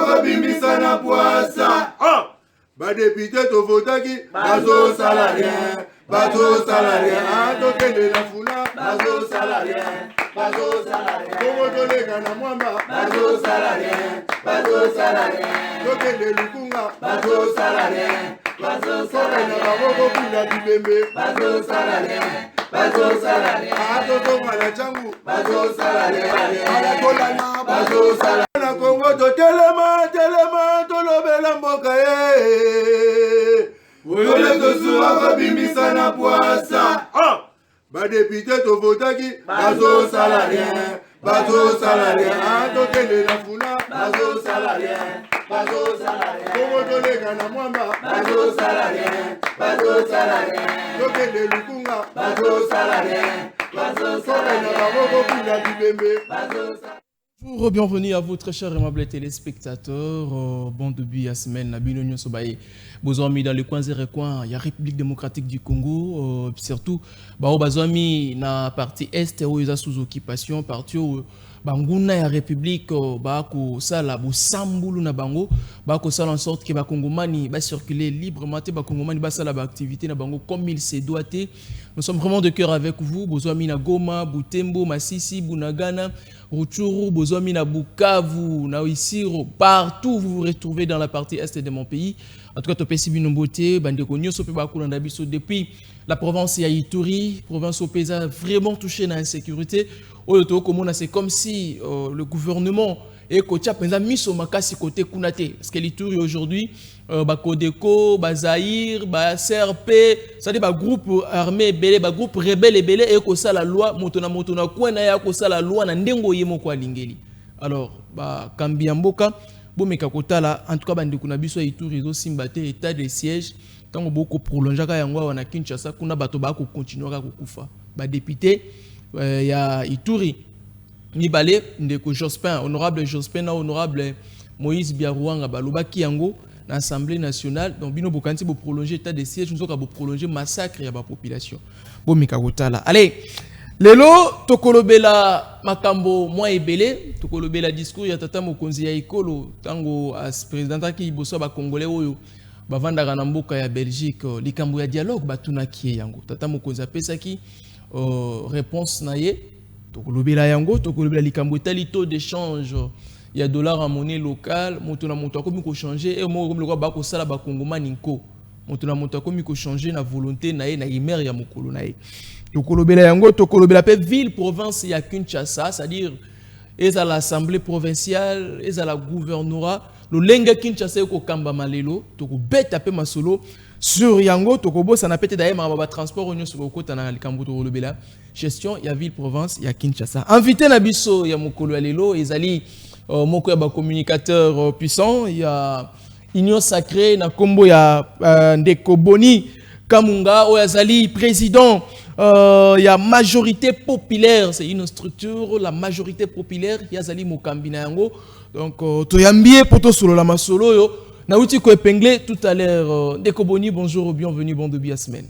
bakobimisa na poasa. Ba député to votaki bazo salarien. Bazo salarien. Tokende na fula bazo salarien. Bazo salarien. Kongo tolega na mwamba bazo salarien. Bazo salarien. Tokende lukunga bazo salarien. Bazo salarien. Na baboko pula bibembe bazo salarien. Bazo salarien. Toto mala changu bazo salarien. Ala kolana bazo salarien. Na Kongo to telema tolobela mboka ye. Oyole tosuwa kabimisa na poasa. Ba député to votaki bazo salarien. Bazo salarien. Tokende na funa bazo salarien. Bazo salarien. Kongo tolega na mwamba bazo salarien. Bazo salarien. Tokende lukunga bazo salarien. Bazo salarien. Na baboko pula bibembe bazo salarien. Bonjour, bienvenue à vous très chers et amables téléspectateurs. Bon début de la semaine, Nabino Sobaye. Bozoami dans le coin zéro coin, il y a République démocratique du Congo, surtout Bazoami na partie est où ils sont sous occupation, partie où Banguna ya République bako sala bu sambulu na bango bako sala en sorte que ba Kongomani ba circuler librement, ba Kongomani ba sala ba activité na bango comme il se doit. Nous sommes vraiment de cœur avec vous. Bozoami na Goma, Butembo, Masisi, Bunagana, Rutshuru, Bozoami na Bukavu, na Isiro, partout vous vous retrouvez dans la partie est de mon pays. En tout cas, Topesi Binombote, Bandeko Nyoso pe ba kulanda biso depuis la province ya Ituri, province au pays vraiment touchée dans l'insécurité. C'est comme si le gouvernement et Kocha Penza mis au makasi côté Kunate. Parce que l'Ituri aujourd'hui, Kodeko, Zaïre, CRP, ça dit groupe armé belé, groupe rebelle belé et kosa la loi, motona kwena ya kosa la loi na ndengo yemo kwa lingeli. Alors, Kambiamboka, bomeka kotala, en tout cas bandeko na biso Ituri zo simbate état de siège. Tant beaucoup prolongaka yango wana Kinshasa kuna bato ba ko continuera ko kufa. Ba député il y a Ituri, Nibale, Ndeko Jospin, honorable Jospin, honorable Moïse Biarouanga, Balobaki Yango, l'Assemblée nationale, donc Bino Bokanti pour prolonger l'état de siège, nous avons prolonger massacre à la population. Bon, Mikagotala. Allez, Lelo, Tokolobela Makambo, moi et Belé, Tokolobela discours, Yatata Mokonzi ya Ikolo, Tango, as président qui bosso ba Congolais, Bavanda Ranamboka ya Belgique, Likambo ya dialogue, Batunaki Yango, Tata Mokonzi a Pesaki. Réponse naie tokolobela yango tokolobela likambo talito d'échange il y a dollar en monnaie locale motuna moto akomi ko changer et mo comme le ba ko sala ba kongomani nko motuna moto akomi ko changer na volonté naie na imère ya mokolo naie tokolobela yango tokolobela pe ville province ya Kinshasa, c'est-à-dire à l'assemblée provinciale à la gouvernorat le lenga Kinshasa ko kamba malelo toko beta pe masolo sur yango tokobo ça n'a peut-être d'ailleurs ma transport union sur côté na likambo le bela gestion ya ville province ya Kinshasa invité na biso ya mokolo ya lelo ezali moko ya ba communicateur puissant ya union sacrée na kombo ya Ndeko Boni Kamunga oyazali président ya majorité populaire, c'est une structure la majorité populaire yazali mokambi na yango donc toyambie poto solo la masolo yo na uti ko épinglé tout à l'heure. Ndeko Boni, bonjour, bienvenue, bon début à semaine.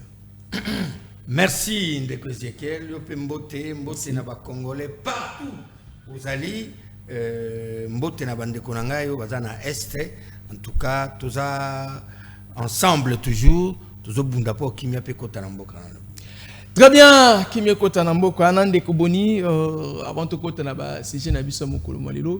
Merci Ndeko Ezekiel, mbote na ba Congolais partout. Vous allez mbote na bandeko na ngayo bazana est. En tout cas, tous ensemble toujours, tous bunda po kimia pe kota na mboka. Très bien, kimia kota na mboka Ndeko Boni avant to kota na ba CG na biso mokolo malelo.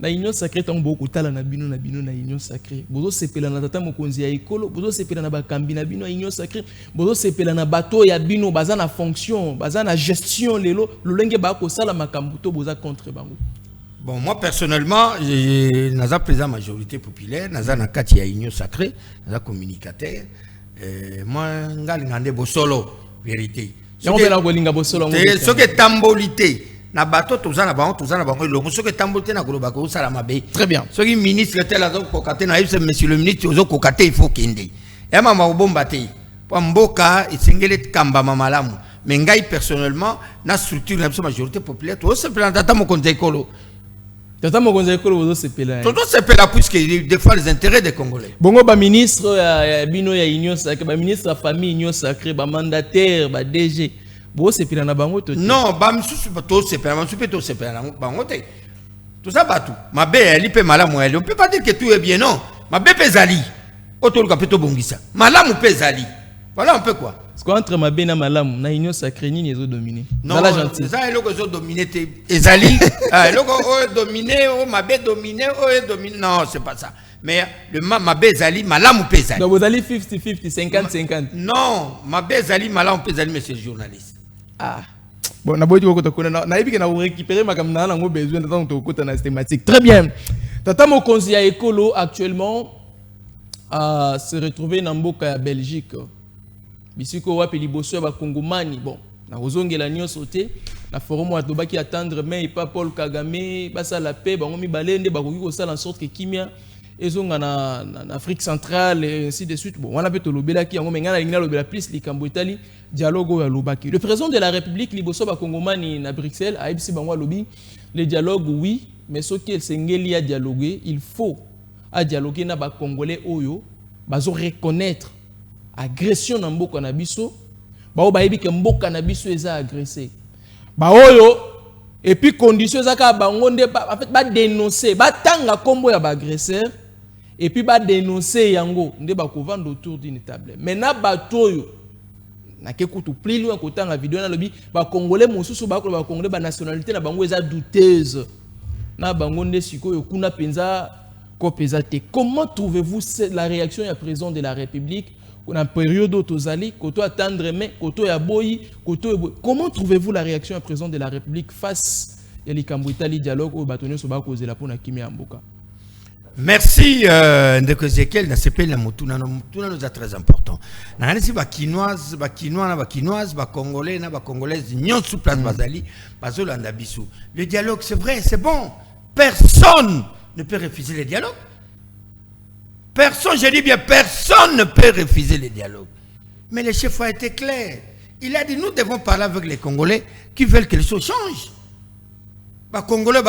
Na union sacrée tant beaucoup tala na bino na union sacrée bozo sepela na tata mokonzi ya ekolo bozo sepela na bakambi na bino union sacrée bozo sepela na bato ya bino baza na fonction baza na gestion lelo lolenge ba ko sala makambu to boza contre bango. Bon, moi personnellement naza président majorité populaire naza na kati ya union sacrée naza communicateur moi ngali ngande bosolo vérité on va la golinga bosolo ce que tambolité na bato tozana bango longo soki tambote na koloba ko sala mabe très bien soki ministre tel azo kokate na yebse monsieur le ministre ozo kokate il faut kende ya mama obomba te po mboka isengele kamba mamalamu mais ngai personnellement na structure na biso majorité populaire to se planta mo konze ekolo tata mo konze ekolo bozo sepela toto sepela puisque il défend les intérêts des Congolais bongo ba ministre ya bino ya union sacrée ba ministre de famille union sacrée ba mandataire ba DG bo sepela na bango to non ba misusu to sepela ba misusu to sepela na bango te tout ça batou ma bé elle peut malamu elle on peut pas dire que tout est bien non ma bé pezali autour ka peto bongisa malamu pezali voilà un peu quoi parce qu'entre ma bé na malamu na union sacrée ni les autres dominés non la gentil ça est loko zo dominé te ezali loko o dominé o ma bé dominé o dominé non c'est pas ça mais le ma bé ezali malamu pezali donc vous allez 50-50 50-50 non ma bé ezali malamu pezali monsieur journaliste ah bon, na boîte na épi que na récupérer ma caméra na besoin de temps to na thématique. Très bien. Tata mo conseiller à écolo actuellement à se retrouver dans mboka ya Belgique. Bisiko wapi liboso ba Kongomani. Bon, na ozongela nyo sauté na forum wa tobaki attendre mais pas Paul Kagame basa la paix bango mi balende ba ko sala en sorte que kimia ezonga na Afrique centrale et ainsi de suite. Bon, on a peut lobela ki yango menga na ingna lobela plus likambo etali dialogue ya lobaki. Le président de la République liboso ba Kongomani na Bruxelles a ibsi bango lobi le dialogue oui mais ce qu'il sengeli a dialoguer il faut a dialoguer na ba Congolais oyo bazo reconnaître agression na mboka na biso ba o ba yebi ke mboka na biso eza agressé ba oyo et puis condition za ka bango nde en fait ba dénoncer ba tanga kombo ya ba agresseur et puis ba dénoncer yango nde ba ko vendre autour d'une table maintenant ba toyo na ke kutu plus loin ko tanga vidéo na lobi ba congolais mosusu ba ko ba congolais ba nationalité na bango eza douteuse na bango nde sikoyo kuna penza ko peza te. Comment trouvez-vous la réaction du président de la République dans période d'autozali koto attendre mais koto ya boyi koto comment trouvez-vous la réaction du président de la République face à l'Ikambouitali dialogue au bâtonnier soba cause la pona kimia mboka? Merci ndeko Ezekiel na sepel na mutuna nous a très important. Na nisi ba kinoise ba congolais na ba congolaises nyon sous place bazali bazolanda biso. Le dialogue c'est vrai, c'est bon. Personne ne peut refuser le dialogue. Personne, je dis bien, personne ne peut refuser le dialogue. Mais le chef a été clair. Il a dit, nous devons parler avec les Congolais qui veulent que les choses changent. Bah, Congolais, vous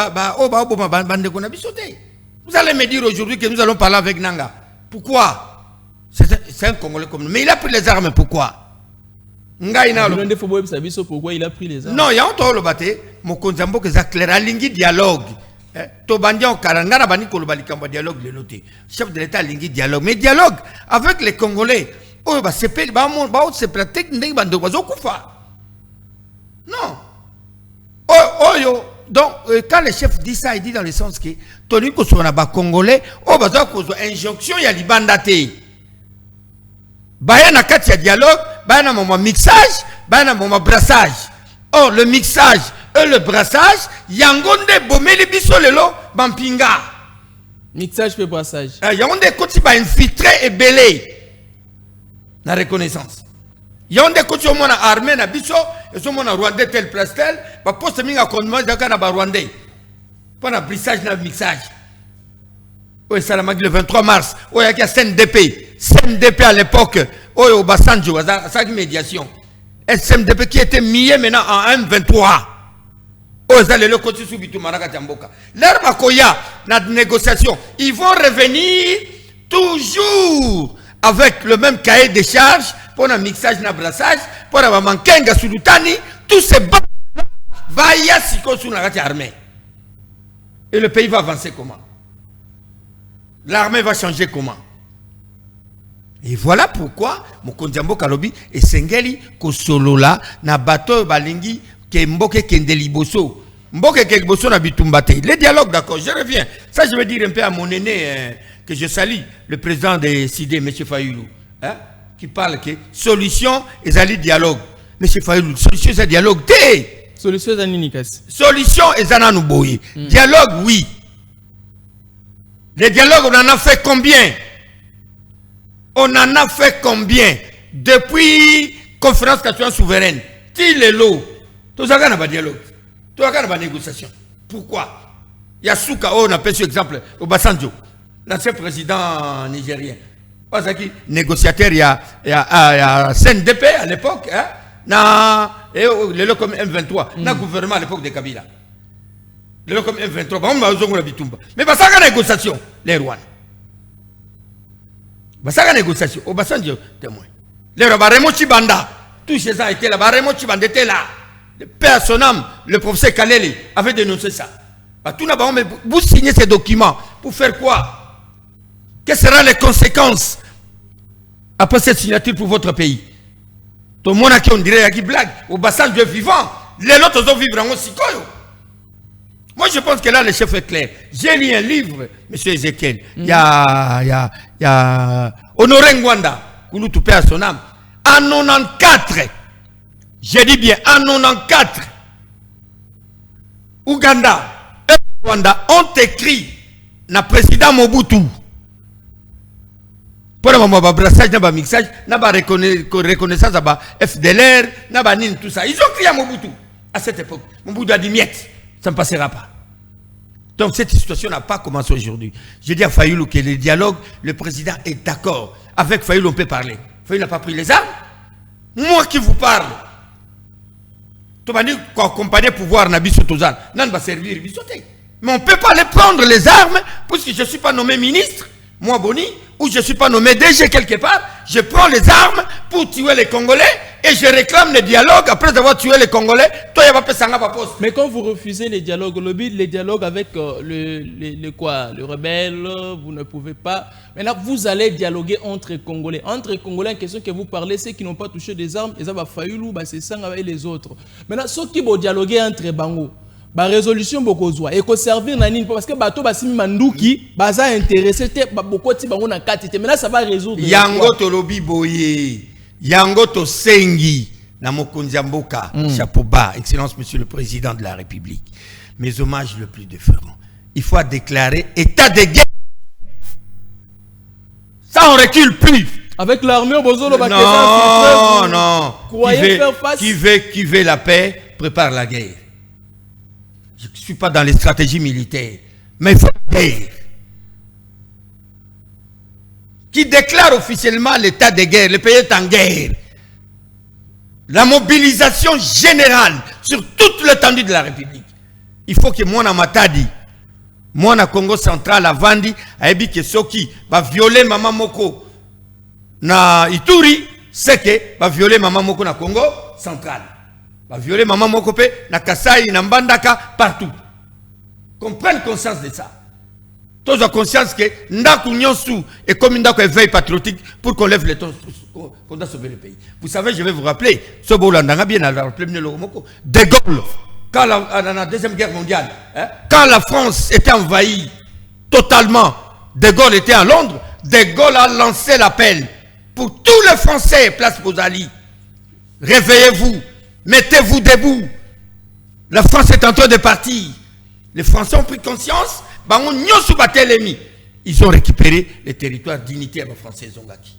allez me dire aujourd'hui que nous allons parler avec Nanga. Pourquoi? C'est un Congolais comme nous. Mais il a pris les armes, pourquoi? Pourquoi il a pris les armes? Non, il y a un tour le bâté. Mon konzambo que ça clair, alingi dialogue. Tobandia au Karangana bani kolobalikambo dialogue le noté. Chef de l'État alingi dialogue. Mais dialogue avec les Congolais. Oh bah c'est pas c'est pratique ndeng bando bazo kufa. Non. Oh yo. Donc quand le chef dit ça, il dit dans le sens que toni ko sona ba Congolais, oh bazo ko injonction ya libanda te. Baya na kati ya dialogue, baya na moment mixage, baya na moment brassage. Oh le mixage et le brassage, yangonde bomeli biso lelo bampinga. Mixage et brassage. Yangonde koti ba infiltré et belé. La reconnaissance. Yangonde koti au mona armée na biso, et so mona rwandais tel place tel, ba poste minga kondement jaka na ba rwandais. Pas na brassage na mixage. Oui, ça le 23 mars. Oui, il y a CNDP à l'époque. Oui, au Bassanjo, à sa médiation. SMDP qui était mis maintenant en M23. Le côté sous Bitumaraga Tamboka. L'herbe à Koya, notre négociation, ils vont revenir toujours avec le même cahier de charges pour un mixage, un brassage, pour un mankenga sultani, tous ces bons va y avoir sous la armée. Et le pays va avancer comment? L'armée va changer comment? Et voilà pourquoi Mokondiambo Kalobi et Sengeli Kosolola na bateau balingi ke mboke kendeli boso. Mboke ke boso na bitumbate. Les dialogues, d'accord, je reviens. Ça je vais dire un peu à mon aîné que je salue, le président de CID, M. Fayoulou, hein, qui parle que solution et ali dialogue. M. Fayoulou, solution c'est dialogue. Solution c'est ninikas. Solution et zana nuboyi. Dialogue oui. Les dialogues on en a fait combien? On en a fait combien depuis conférence nationale souveraine? Ti le lot. Tout ça n'a pas dialogue. Tout ça n'a pas négociation. Pourquoi? Il y a Souka, on appelle ce exemple, au Bassanjo, l'ancien président nigérien. Parce que négociateur, il y a CNDP à l'époque, hein, le lot comme M23, le gouvernement à l'époque de Kabila. Le lot comme M23, mais pas ça la négociation, les rois. Basaka négociation au Bassanjo témoin. Les Rabaremo Chibanda, tous ces gens étaient là, Baremo Chibanda était là. Le père son âme, le professeur Kaleli avait dénoncé ça. Mais vous signez ces documents pour faire quoi? Quelles seront les conséquences après cette signature pour votre pays? Tout le monde a qui on dirait qui blague au bassin de vivant. Les autres ont vivre en Sikoyo. Moi je pense que là le chef est clair. J'ai lu un livre, monsieur Ezekiel. Il y a Honoré Ngwanda, Koulou Toupé à son âme. En 94, j'ai dit bien en 94, Ouganda et Rwanda ont écrit na président Mobutu. Pour le brassage, n'a pas mixage, n'a pas reconnaissance, n'a pas FDLR, n'a pas tout ça. Ils ont crié à Mobutu à cette époque. Mobutu a dit miette, ça ne passera pas. Donc cette situation n'a pas commencé aujourd'hui. Je dis à Fayoulou que le dialogue, le président est d'accord. Avec Fayoulou, on peut parler. Fayoulou n'a pas pris les armes. Moi qui vous parle. Tu m'as dit qu'accompagner le pouvoir n'a pas non va servir. Mais on ne peut pas les prendre les armes puisque je ne suis pas nommé ministre, moi Boni, ou je ne suis pas nommé DG quelque part. Je prends les armes pour tuer les Congolais et je réclame le dialogue après avoir tué les Congolais. Toi, il va pas s'en poste. Mais quand vous refusez les dialogues, les dialogues avec le rebelle, vous ne pouvez pas. Maintenant, vous allez dialoguer entre Congolais. Entre Congolais, en question que vous parlez, ceux qui n'ont pas touché des armes, ils ont Fayoulou, c'est ça avec les autres. Maintenant, ceux qui vont dialoguer entre Bango, la résolution beaucoup et qu'on servir nanine parce que bateau basimi manduki baza intéressé te beaucoup ti bango na katité mais là ça va résoudre yango to lobi boye yango to sengi na mokonzi mboka chapeau bas excellence monsieur le président de la République mes hommages le plus déférents il faut déclarer état de guerre ça on recule plus avec l'armée au bozolo non qui veut la paix prépare la guerre. Je ne suis pas dans les stratégies militaires, mais il faut la guerre. Qui déclare officiellement l'état de guerre, le pays est en guerre. La mobilisation générale sur toute l'étendue de la République. Il faut que moi, Matadi, moi, na Congo central, à Vandi, à Ebi Kesoki, va violer Maman Moko na Ituri, c'est que va violer Maman Moko na Congo central. Va violer Maman Mokope, na Kasai, na Mbandaka, partout. Qu'on prenne conscience de ça. Tous ont conscience que Ndaku Nyonsu est comme une veille patriotique pour qu'on lève les tons, qu'on doit sauver le pays. Vous savez, je vais vous rappeler, ce Bolandanga bien à la De Gaulle, quand la Deuxième Guerre mondiale, quand la France était envahie totalement, De Gaulle était à Londres, De Gaulle a lancé l'appel pour tous les Français, place Bozali. Réveillez-vous. Mettez-vous debout. La France est en train de partir. Les Français ont pris conscience. Ils ont récupéré les territoires dignitaires français Zongaki.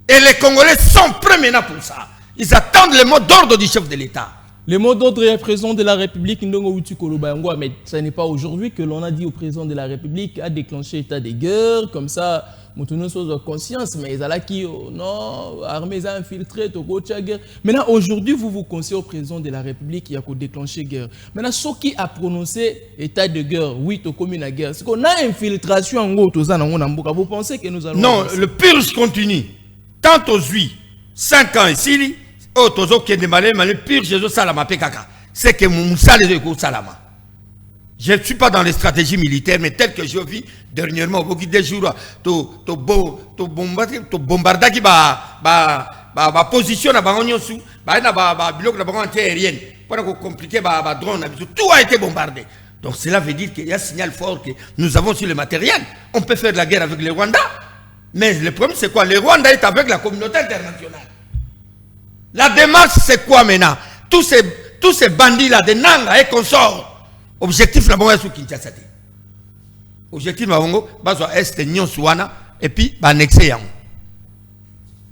Et les Congolais sont prêts maintenant pour ça. Ils attendent le mot d'ordre du chef de l'État. Le mot d'ordre est président de la République. Mais ce n'est pas aujourd'hui que l'on a dit au président de la République à déclencher l'état de guerre. Comme ça, nous sommes conscience. Mais ils ont qui non, armée a infiltré, guerre. Maintenant, aujourd'hui, vous vous conseillez au président de la République qui a déclenché la guerre. Maintenant, ce qui a prononcé état de guerre, oui, tu commis la guerre. C'est qu'on a infiltration en gros. Vous pensez que nous allons. Non, le purge continue. Tant aux 5 ans ici. Oh, tozo qui est malé, pire, je salama pekaka. C'est que mon salé de salama. Je ne suis pas dans les stratégies militaires, mais tel que je vis dernièrement, au bout des jours, to bombarder qui ba position na bango nyosu, ba bloc na bango anti-aérienne, pour compliquer ba drone, tout a été bombardé. Donc cela veut dire qu'il y a un signal fort que nous avons sur le matériel. On peut faire de la guerre avec le Rwanda, mais le problème c'est quoi? Le Rwanda est avec la communauté internationale. La démarche, c'est quoi maintenant? Tous ces bandits-là, de Nanga et consorts, objectif, la bonne sous Kinshasa. Objectif, la bonne, baso est Nyon Souana, et puis, annexer.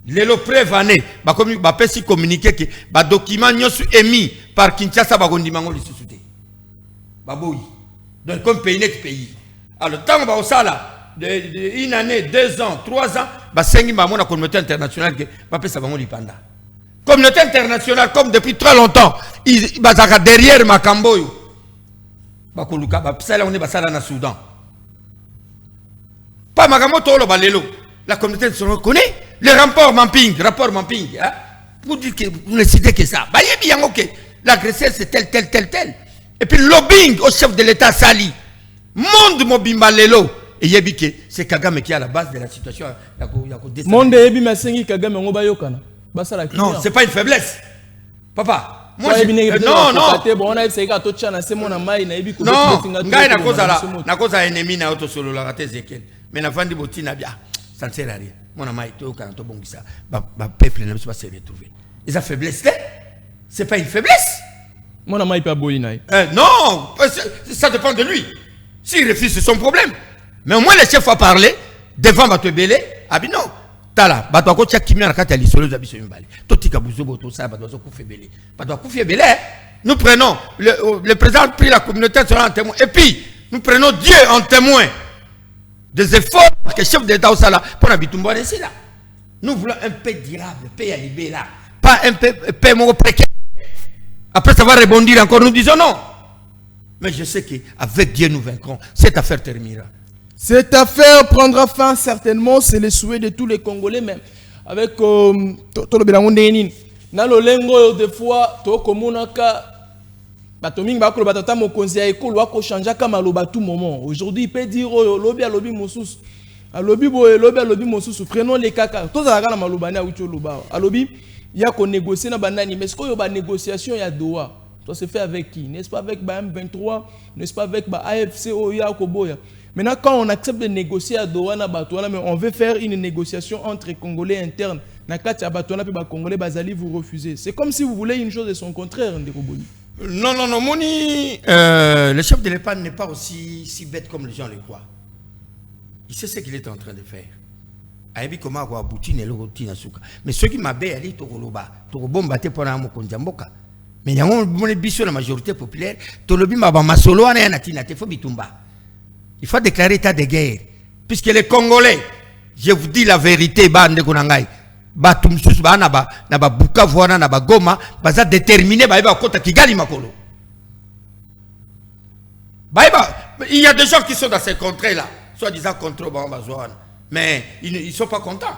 Les prévané, comme si communiquer que les documents émis par Kinshasa, Bagondimango, les sous-soutés. Baboui. Donc, comme pays net pays. Alors, tant que ça là, une année, 2 ans, 3 ans, Basengi, la communauté internationale, Bapé Sabango, Lipanda. Communauté internationale, comme depuis très longtemps, ils sont derrière Makamboyo. Bakoluka, on est dans Soudan. Pas Magamoto, la communauté internationale connaît le rapport Mamping. Pour dire que vous ne citez que ça. L'agresseur c'est tel. Et puis lobbying au chef de l'État Sali. Monde mobimba lelo. Et yebike, c'est Kagame qui est à la base de la situation. Monde yebi masengi Kagame ngo bayokana. Non, c'est pas une faiblesse. Papa, moi non, bon, on a essayé à tout chana, c'est mon amai, na yebi ko. Non, ngai na cause ennemi na auto solo la raté Zekel. Mais na vandi botina bien. Ça ne sert à rien. Mon amai to quand to bongisa. Ba peuple ne peut pas se retrouver. Et sa faiblesse là, c'est pas une faiblesse. Mon amai pas boinaï. Non, ça dépend de lui. S'il refuse, c'est son problème. Mais au moins le chef a parlé devant Bato Belé. Ah bien non. Tala, Bato ko tia kimia na kati ya lisolo za biso mbali. Totika buzobo to ça Bato zo kufé Belé. Bato kufé Belé. Nous prenons le président a pris la communauté en témoin et puis nous prenons Dieu en témoin des efforts que le chef d'État au Sala pour habitumbo ici là. Nous voulons un paix durable, paix à libérer là, pas un paix précaire. Après ça va rebondir encore, nous disons non. Mais je sais qu'avec Dieu nous vaincrons. Cette affaire terminera. Cette affaire prendra fin certainement, c'est le souhait de tous les Congolais même. Avec tout le bilan na lolengo des fois to komonaka batoming ba ko batata mo konzi ya ekolo ko changer kama lo tout moment. Aujourd'hui il peut dire lobi mosusu. Alobi boye lobi mosusu. Prenons les caca. Tous za kana malobani a ucho loba. Alobi ya ko négocier na banani mais ce que yo ba négociation ya Doha. Ça se fait avec qui? N'est-ce pas avec M23? N'est-ce pas avec AFC Oya Koboya? Maintenant, quand on accepte de négocier à Doha, mais on veut faire une négociation entre Congolais internes. Congolais Bazali, vous refusez. C'est comme si vous voulez une chose et son contraire. Non, Moni, le chef de l'État n'est pas aussi si bête comme les gens le croient. Il sait ce qu'il est en train de faire. Mais ceux qui m'abaissent, ils disent mais il y a une la majorité populaire, il faut déclarer état de guerre. Puisque les Congolais, je vous dis la vérité, il y a des gens qui sont dans ces contrées-là, soi-disant contre mais ils ne sont pas contents.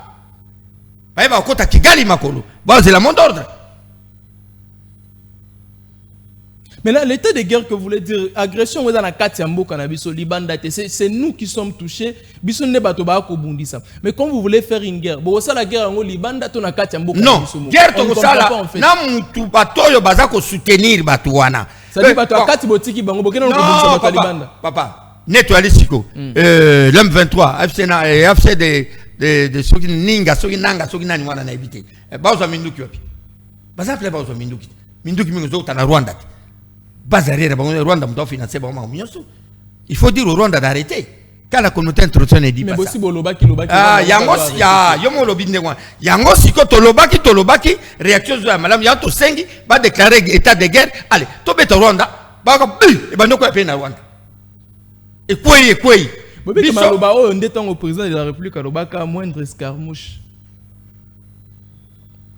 C'est la mot d'ordre. Maintenant, l'état de guerre que vous voulez dire, agression, c'est nous qui sommes touchés. Mais quand vous voulez faire une guerre, la guerre en Liban, non, guerre soutenir papa, nettoyer Siko, l'M23, FC de Soki Ninga, Soki Nanga, Soki Nani, on a évité. Baoza Minduki, Baza plaît Baoza Minduki, Minduki Mingo, t'as Rwanda. Rwanda financer il faut dire au Rwanda d'arrêter. Quand la communauté internationale ne dit pas ça. Yangos, yomo lobi ndengwa. Yangos, siko tolobaki, réaction de madame Yanto Sengi va déclarer état de guerre. Allez, tobeta Rwanda, et ben nous quoi na Rwanda. Et quoi. On détend au président de la République à Lobaka moindre escarmouche.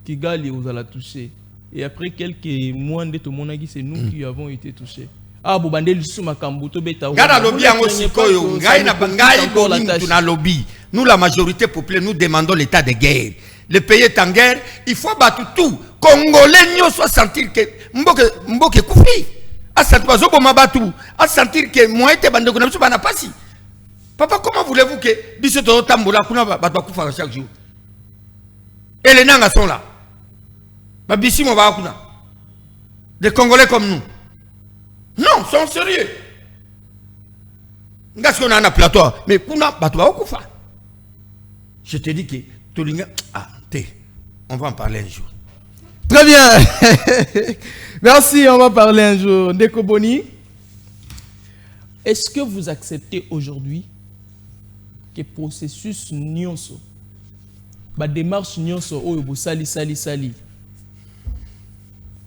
Kigali vous allez toucher. Et après quelques mois de tout c'est nous qui avons été touchés. Ah, Boubandel Souma Kambuto Beta. Nous, la majorité populaire, nous demandons l'état de guerre. Le pays est en guerre, il faut battre tout. Congolais, nous soit sentir que Mboke Koufi. À sentir que moi, je suis pas passé. Papa, comment voulez-vous que Bissoto Tamboula Kuna battre Koufa chaque jour? Et les Nangas sont là. Des Congolais comme nous. Non, sont sérieux. Qu'on a un plateau, mais je te dis que Tolinga. On va en parler un jour. Très bien. Merci, on va parler un jour. Ndeko Boni, est-ce que vous acceptez aujourd'hui que le processus Nyonso, la démarche Nyonso, sali.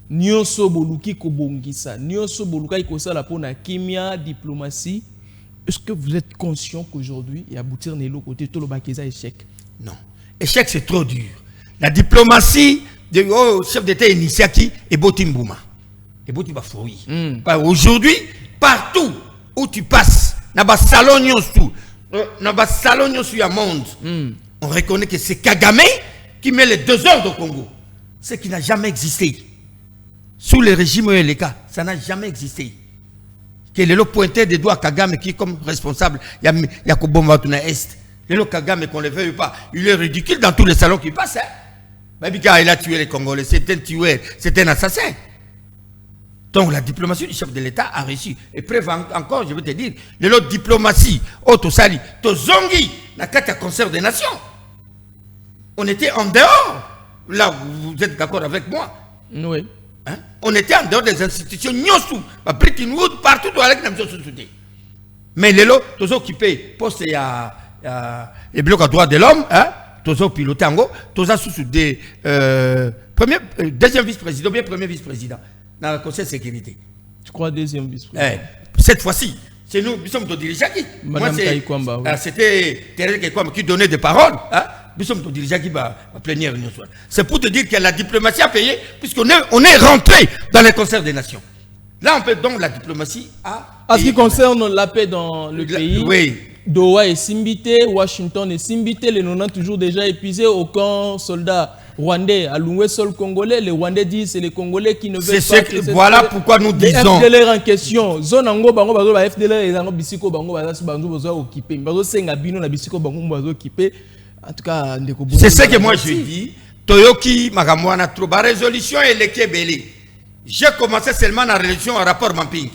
Nyonso boluki kobongisa, nyonso boluka ikosala pona kimia, diplomatie. Est-ce que vous êtes conscient qu'aujourd'hui, il y a aboutir nelo côté tout le bakeza échec? Non, échec c'est trop dur. La diplomatie de chef d'État Initiaki et Botimbouma. Et Botimba Foui. Aujourd'hui, partout où tu passes, dans le salon nyonso, à monde, on reconnaît que c'est Kagame qui met les 2 heures au Congo. Ce qui n'a jamais existé. Sous le régime Eleka, ça n'a jamais existé. que les lots pointaient des doigts à Kagame qui est comme responsable. Il y a Kobomba tout est. Les lots Kagame qu'on ne le veut pas. Il est ridicule dans tous les salons qui passent. Babika, il a tué les Congolais. C'est un tueur, c'est un assassin. Donc la diplomatie du chef de l'État a réussi. Et preuve encore, je veux te dire, les lots diplomatie, Otosali, Tozongi, la carte à concert des nations. On était en dehors. Là, vous êtes d'accord avec moi? Oui. Hein? On était en dehors des institutions, Nyosu, Bretton Woods, partout où avec nous sommes. Mais les lots, tous occupés, poste les blocs à droit de l'homme, hein? Tous pilotés en gros, tous sous des deuxième vice-président, bien premier vice-président dans le Conseil de sécurité. Tu crois deuxième vice-président? Cette fois-ci, c'est nous, nous sommes dirigeants qui. Madame Kaikwamba, oui. C'était Thérèse Kaikwamba qui donnait des paroles, hein? Nous sommes dirigeants qui va plénière. C'est pour te dire que la diplomatie a payé, puisqu'on est rentré dans les concerts des nations. Là, on peut donc la diplomatie a. En ce qui concerne la paix dans le pays, oui. Doha est simbité, Washington est simbité, les non toujours déjà épuisés, aucun soldat rwandais a loué sol congolais. Les Rwandais disent c'est les Congolais qui ne veulent pas. Voilà pourquoi nous disons. FDLR en question. Zone ango bango bazo ba FDLR et ango bisiko bango bazo bazo occupé. Bazo senga bino na bisiko bango bazo occupé. En tout cas, c'est ce que moi je dis. Toyoki Magamwana Trouba résolution et les Kébélé. J'ai commencé seulement la résolution en rapport Mamping.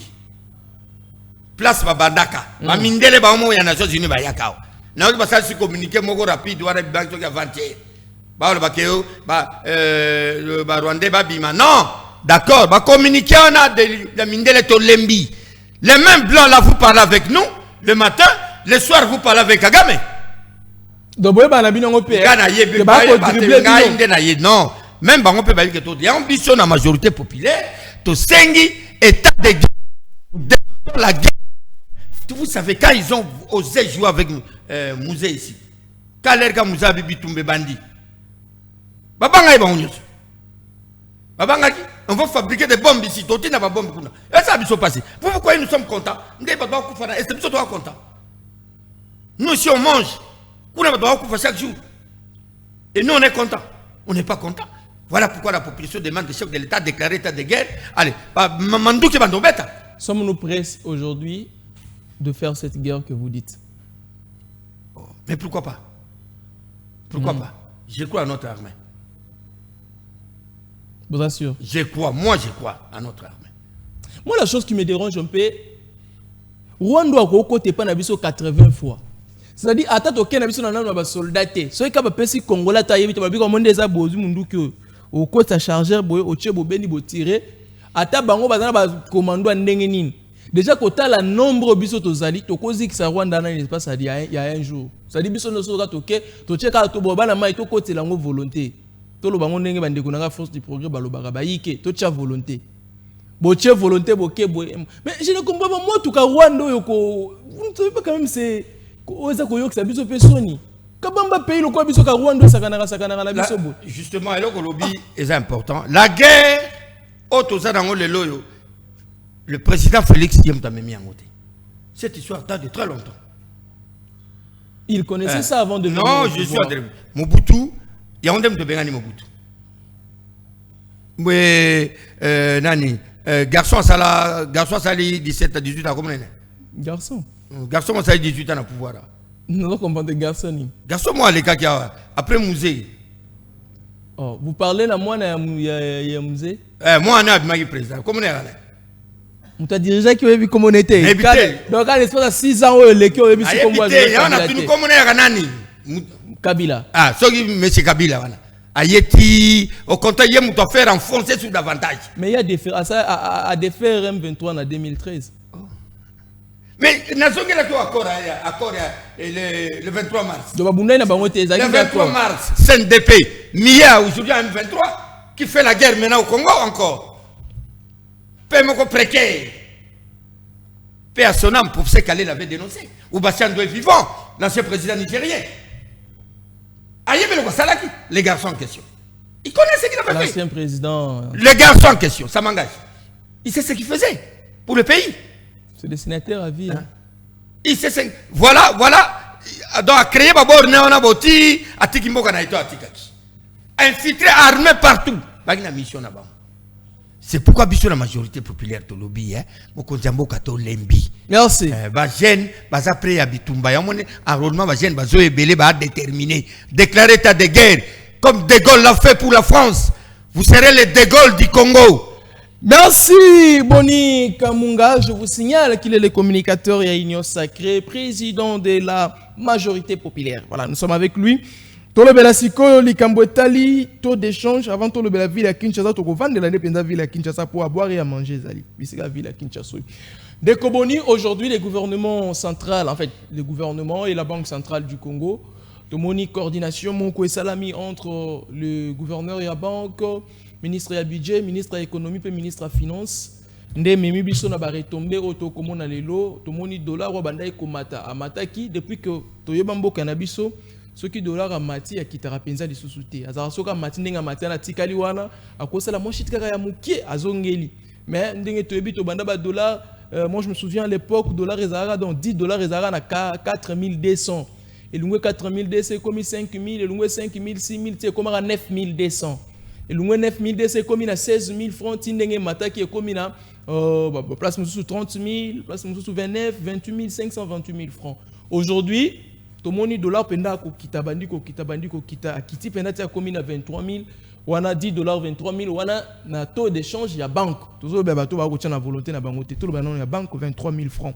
Place Babandaka. Mamindele Bamo ya Nations Unies Bayakao. Na ba sa communiquer moko rapide wala bank to avancer. Ba le bakeo ba Rwandais ba bima. Non, d'accord, ba communiquer on a de Mindele to Lembi. Les mêmes blancs là vous parlez avec nous le matin, le soir vous parlez avec Kagame. Non, même bango peut bailler que tout. Il y a ambition la majorité populaire. To sengi état de la guerre. Vous savez quand ils ont osé jouer avec Mouzé ici. Quand l'erga Mouzé a bibi tombé bandi. Babanga iba onyos. Babanga qui on va fabriquer des bombes ici. Toti n'a pas bombe kuna. Et ça a bien passé. Vous croyez nous sommes contents? Ndé baba ko fana. Est-ce que nous sommes contents? Nous si on mange. Chaque jour. Et nous on est content. On n'est pas content. Voilà pourquoi la population demande que le chef de l'État déclare état de guerre. Allez, sommes-nous prêts aujourd'hui de faire cette guerre que vous dites? Mais pourquoi pas? Pourquoi pas? Je crois à notre armée. Vous assure? Moi je crois à notre armée. Moi la chose qui me dérange un peu, Rwanda a côté pas 80 fois. C'est-à-dire, attends, ok, na biso na nana ba soldat te. Soki ka ba pesi Congolais ta yebi to ba bi ko monde eza bozu mundu ki o côté chargeur boye o tche bo beni bo tirer. Ata bango bazana ba commando ndenge nini. Déjà kota la nombre biso to zali to kozi ki sa Rwanda na l'espace il y a un jour. C'est-à-dire biso no so ka to ke to tche ka to bo bana mai to côté la ngo volonté. To lo bango ndenge bande ko na force du progrès ba lo ba yike to tcha volonté. Bo tche volonté bo ke bo. Mais je ne comprends pas moi tout ka Rwanda yo ko vous ne savez pas quand même c'est justement, c'est important. La guerre, le président Félix a mis en côté. Cette histoire date de très longtemps. Il connaissait ça avant de venir. Non, je suis à Mobutu, il y a un de Bengani Mobutu. Mais, Nani, garçon Sali 17 à 18 ans, comment est-ce? Garçon. Garçon, moi, ça a 18 ans à pouvoir. Non, comment des garçons? Garçon, moi, les gars qui a après musée. Oh, vous parlez là, moi, il y a musée? Moi, on est président. Comment on est? On t'a dirigé qui a vu comment on était. Donc, à l'espace de 6 ans, les qui ont vu comment on était. On a tenu comme on est Nani. Kabila. Ah, ce qui M. Kabila. Ayeti, au contraire, il y a un faire enfoncer sur davantage. Mais il y a des faits, à des faits M23 en 2013. Mais Nazongi a accord le 23 mars. Le 23 mars, CNDP, Mia aujourd'hui en M23, qui fait la guerre maintenant au Congo encore. Paiement précaire. Paix à son âme pour ce qu'elle l'avait dénoncé. Obasanjo est vivant, l'ancien président nigérien. Les garçons en question. Il connaît ce qu'il avait fait. L'ancien président. Les garçons en question, ça m'engage. Il sait ce qu'il faisait pour le pays. C'est des sénateurs à vie. Hein? Il sait, voilà. Donc, à créer d'abord, on a boti, à Tikimbo, on a été à Tikaki. Infiltrer, armé partout. Il y a une mission là-bas. C'est pourquoi biso la majorité populaire de lobby mokonzambo kato lembi. Merci. Ba jeune ba après ya bitumba ya mone enrôlement ba jeune ba zo ebele ba déterminé déclarer état de guerre comme De Gaulle l'a fait pour la France. Vous serez les De Gaulle du Congo. Merci Boni Kamunga, je vous signale qu'il est le communicateur et Union Sacrée, président de la majorité populaire. Voilà, nous sommes avec lui. Tolo Belasiko, Likambwetali, taux d'échange avant Tolo Bela ville à Kinshasa, Toko vendre de l'indépendance ville à Kinshasa pour boire et à manger Zali. Ici la ville à Kinshasa. De Koboni, aujourd'hui, le gouvernement central, en fait, le gouvernement et la Banque centrale du Congo, Tomoni coordination, Monko et Salami entre le gouverneur et la banque, ministre du budget, ministre de l'économie et ministre de la finance. Nde memi biso na ba retomber auto comme na lelo to moni dollar wa bandai komata amataki depuis que toyeba mboka na biso soki dollar amati ya kitara penza li susute azara soka mati ndenga mati na tikali wana akosala moshi tikaka ya mukie azongeli mais ndenge toyebi to banda ba dollar moi je me souviens à l'époque dollar ezara donc 10 dollars ezara na 4200 et lungwe 4200 comme 5000 et lungwe 5000 6000 c'est comme 9200 et lungwe 9000 c'est comme na 16000 francs tindenge mataki comme na place sous 30 000, place sous 29, 28 528 000 francs. Aujourd'hui, tout le monde dollar penda ko kita bandi ko kita akiti penda tia komi na 23 000, wana 10 dollars 23 000, wana na taux d'échange ya banque. Toujours ba bato ba ko tia na volonté na bangote, tout le banon ya banque 23 000 francs.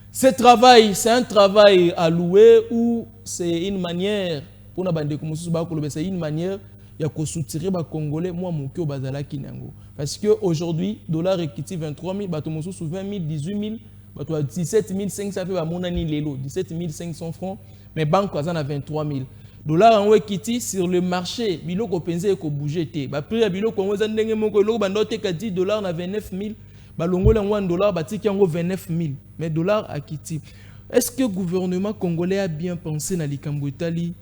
Ce travail, c'est un travail à louer ou c'est une manière pour na bande ko mususu ba ko c'est une manière ya ko soutirer ba congolais moi mon cœur bazala kinango. Parce que aujourd'hui dollar equity 23 000 bato mosusu sous 20 000 18 000 bato 17 500 fait ba monani lelo 17 500 francs mais banque azana 23 000 dollar en equity sur le marché biloko penze ko bouger té ba prix ya biloko ngo ndenge moko loko bando te ka 10 dollars na 29 000 ba longola ngo dollar batiki yango 29 000 mais dollar equity. Est-ce que le gouvernement congolais a bien pensé na likambo etali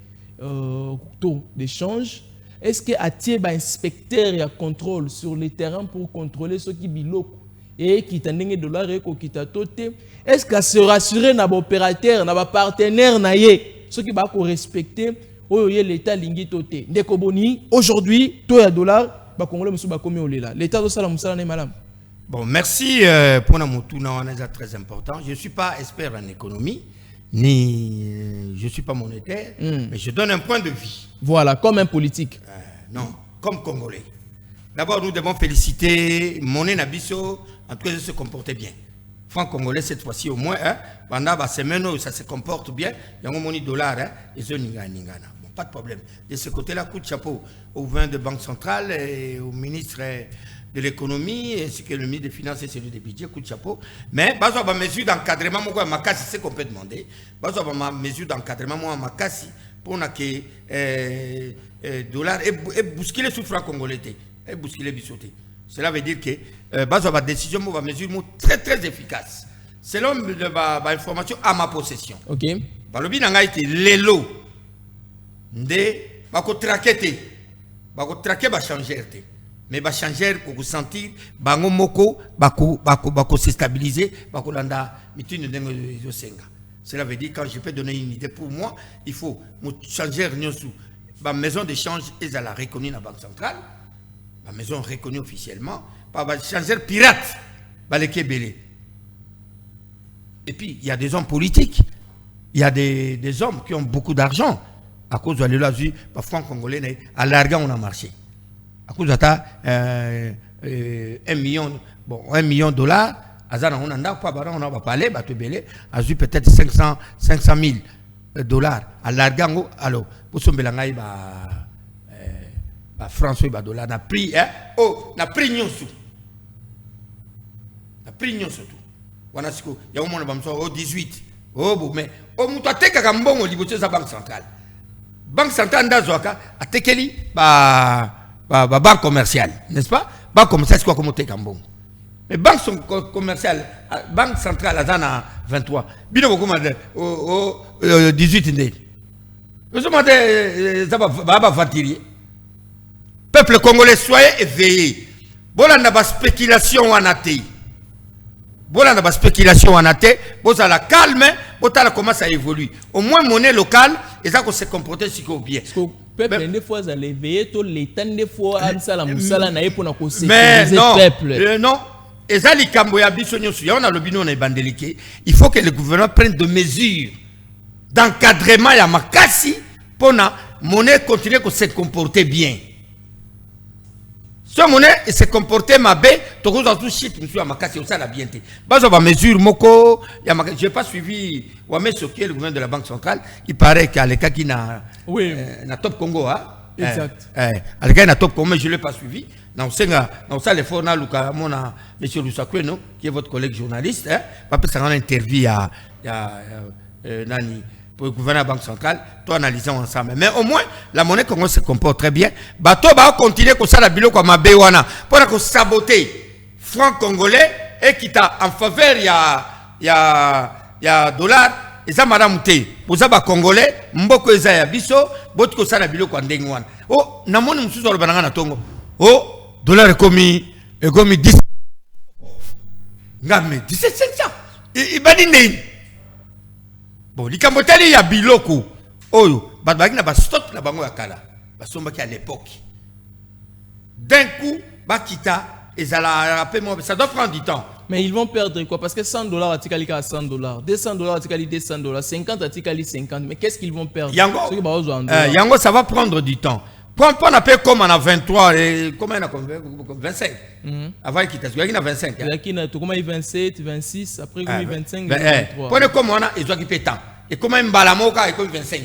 taux d'échange? Est-ce que Atie ba inspecteur et contrôle sur le terrain pour contrôler ceux qui biloko et qui tandenge dollar et qui tatote? Est-ce que se rassurer na opérateur na partenaire na ye ceux qui ba ko respecter oyo l'état lingi toté ndeko boni aujourd'hui to ya dollar ba congolais musu ba komi olela l'état do sala musala na malam. Bon, merci pour na mutuna wana très important. Je suis pas expert en économie ni je suis pas monétaire, mais je donne un point de vue. Voilà, comme un politique. Non, comme Congolais. D'abord, nous devons féliciter Moné Nabiso, en tout cas, il se comportait bien. Franc Congolais, cette fois-ci, au moins, pendant la semaine où ça se comporte bien, il y a un monnaie dollar, et ça, ningana. Bon, pas de problème. De ce côté-là, coup de chapeau au vin de Banque centrale et au ministre de l'économie, ainsi que le ministre des Finances et celui des budgets, coup de chapeau. Mais, bah, ma mesure d'encadrement, moi, ma casse, c'est qu'on peut demander. Bah, ma mesure d'encadrement, moi, ma casse, pour que dollar et bousculer sous franc congolais et bousculer bisoté. Cela veut dire que ma décision, ma mesure, très très efficace. Selon ma information à ma possession. Ok. Par le bien, été les lots de bako traquer, bako traquer, ba changer. Mais ba changer pour vous sentir, bango moko, bako se stabiliser, bako landa mitune dengo yosenga. Cela veut dire quand je peux donner une idée pour moi, il faut changer la maison d'échange est à la reconnue dans la Banque centrale, la maison reconnue officiellement, par changer pirate, les Kébélé. Et puis il y a des hommes politiques, il y a des hommes qui ont beaucoup d'argent à cause de l'État, par franc congolais, à l'argent on a marché. À cause de 1 million de dollars. Azana on a pas baron on a parlé batebele a eu peut-être 500 000 dollars à l'argent alors pour son belangai ba François ba dollar na prix na prix nyonso tout wana siko ya umona bamso 18 bon mais muto ateka ka mbongo libote za banque centrale ndazwaka atekeli ba banque commerciale n'est-ce pas banque commerciale quoi comme teka mbongo. Les banques sont commerciales, banque centrale, à 23. Bino beaucoup 18 indés. Vous demandez, ça va fatiguer. Peuple congolais, soyez éveillés. Voilà la spéculation en athée. Voilà la spéculation en athée. Vous avez la calme, vous avez commencé à évoluer. Au moins, monnaie locale, et ça qu'on se comporter si qu'on bien. Peuple des fois ça l'éveiller tout l'état des fois amsala musala na pour na ko mais non, peuple. Non. Et ça les Camboya bisonyo suya on a le bino on est bandeliqué. Il faut que le gouvernement prenne des mesures d'encadrement ya makasi pour na monnaie continuer que se comporter bien. Ce monnaie se comporter mabé, to ko tout shit monsieur makasi ça la bien té. Bazo ba mesure moko ya makasi, j'ai pas suivi Wame Soki le gouvernement de la Banque centrale, il paraît qu'à l'état qui na na Top Congo hein. Exact. À l'état na Top Congo mais je l'ai pas suivi. Non senga non ça les forna Luka mona monsieur Lusakweno qui est votre collègue journaliste hein, pas peut ça en interview ya nani pour le gouvernement de la Banque centrale, tout analysons ensemble. Mais au moins, la monnaie Congo se comporte très bien. Bateau va continuer comme ça la bilo comme ma béwana pour que saboter franc congolais et qui t'a en faveur il y a dollar et ça madame té pour ça ba congolais mboko eza ya biso bot ko ça la bilo kwa ndengwana. Oh na moni mususu lo bananga na tongo. Oh dollar komi 10 ngame 17 et bani nei. Bon, les Cambodgiens, ya biloko. Oyo, badbaki na ba stop na bango ya kala. Basomba ki à l'époque. D'un coup, bakita ezala rappelle-moi, ça doit prendre du temps. Mais ils vont perdre quoi? Parce que $100 articali à $100, $200 articali $200, 50 articali 50. Mais qu'est-ce qu'ils vont perdre? Yango, ça va prendre du temps. Quand on appelle comme on a 23 et comment on a 25 avant qu'il t'ait il y a 25 il y a comment 27 26 après comme 25 23 pour comme on a ils ont qui temps et comment mbalamoka et comme 25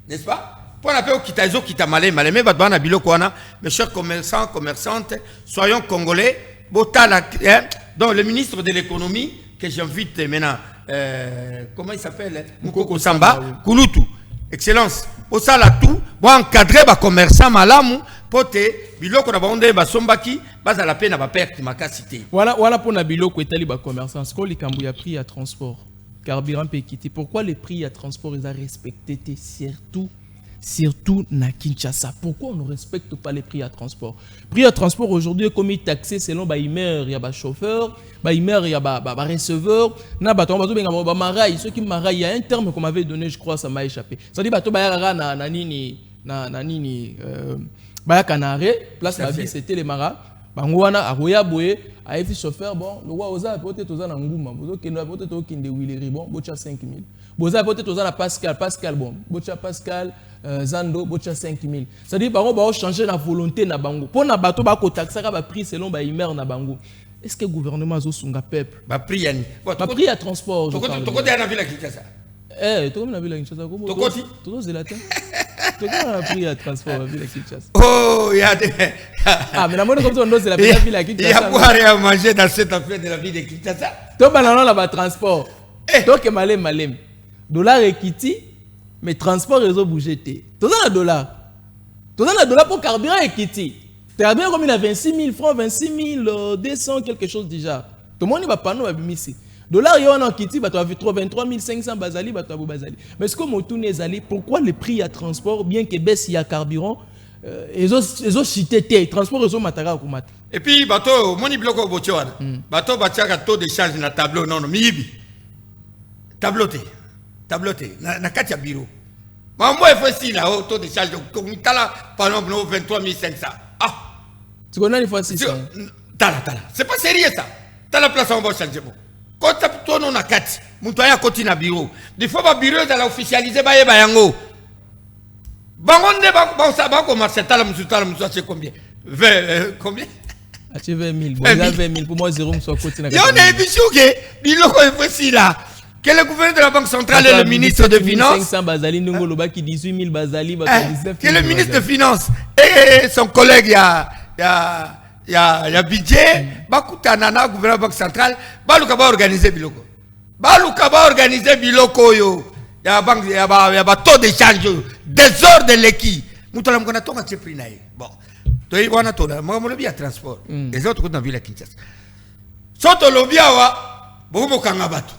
n'est-ce pas pour appeler qui t'a qui t'a malé mais badbana biloko wana mes chers commerçants commerçantes soyons congolais botala donc le ministre de l'économie que j'invite maintenant comment il s'appelle Mukoko Samba Kulutu excellence au sala tout bon encadrer ba commerçant malamu pote biloko na bonde ba sombaki baza la peine ba perte makasité voilà pour na biloko etali ba commerçant ce qu'on likambu ya prix à transport carburant peut quitter pourquoi les prix à transport ils a respecté surtout na Kinshasa. Pourquoi on ne respecte pas les prix à transport? Prix à transport aujourd'hui comme il taxé selon ba imer il y a ba chauffeur, ba imer il y a ba receveur, na bato bato benga ba marai, ceux qui marai il y a un terme qu'on m'avait donné je crois ça m'a échappé. Ça dit bato ba yara na nini ba kanare place la vie c'était les maras. Bango wana aroya boye a été chauffeur bon le roi oza peut-être oza na nguma bozo kendo peut-être okinde wileri bon bocha 5000. Boza peut-être oza na Pascal bon bocha Pascal Zando bocha 5000. Ça dit bango ba changer la volonté na bango. Pour na bato ba ko taxaka ba prix selon ba imer na bango. Est-ce que le gouvernement zo sunga peuple ba prix yani ba prix à transport to côté na ville à Kinshasa. To comme na ville à Kinshasa ko. To côté to zelatin. To comme na prix à transport à ville à Kinshasa. Oh, il y a des ah mais la monnaie comme ça on doit c'est la ville à Kinshasa. Il y a boire et à manger dans cette affaire de la ville de Kinshasa. To banana la ba transport. To ke malem. Dollar equity mais transport réseau bougé té. Tout ça la dollar pour carburant equity. Carburant comme il a 26 000 francs, 26 200 quelque chose déjà. Tout le monde va pas nous abimisi. Dollar yo en equity bah tu as vu 23 500 bazali bah tu as bazali. Mais ce que mon tourne est allé pourquoi les prix à transport bien que baisse il y a carburant ils ont cité té transport réseau matara ko mat. Et puis bateau moni bloco bochoana. Bateau bachaka taux de change na tableau non miyibi. Tableauté na kati ya bureau. Moi il faut si là taux de charge comme tala par exemple 23 500. Ah. Tu connais une fois 600. Tala. C'est pas sérieux ça. Tala place on va changer bon. Quand tu toi non na kati, muto ya koti na bureau. Des fois ba bureau za la officialiser ba yeba yango. Bangonde ba ça ba commencer tala musu c'est combien? 20 combien? Ah tu 20 000. Bon, 20 000 pour moi 0 soit koti na kati. Yo na bichuke, biloko il faut si là. Que le gouverneur de la Banque centrale et le ministre de Finances. 500 bazali, Ndongoloba qui 18 000 bazali, que le ministre de Finances et son collègue, il y a budget, Bakutanana, gouverneur de la Banque centrale, Baluka va organiser Biloko. Yo. Il y a taux d'échange, désordre de l'équipe. Moutala mkona tonga tchepri nae. Bon. Toi, il y a un lobby à transport. Les autres, dans la ville à Kinshasa. Soto lobby à Bomo Kangabatu.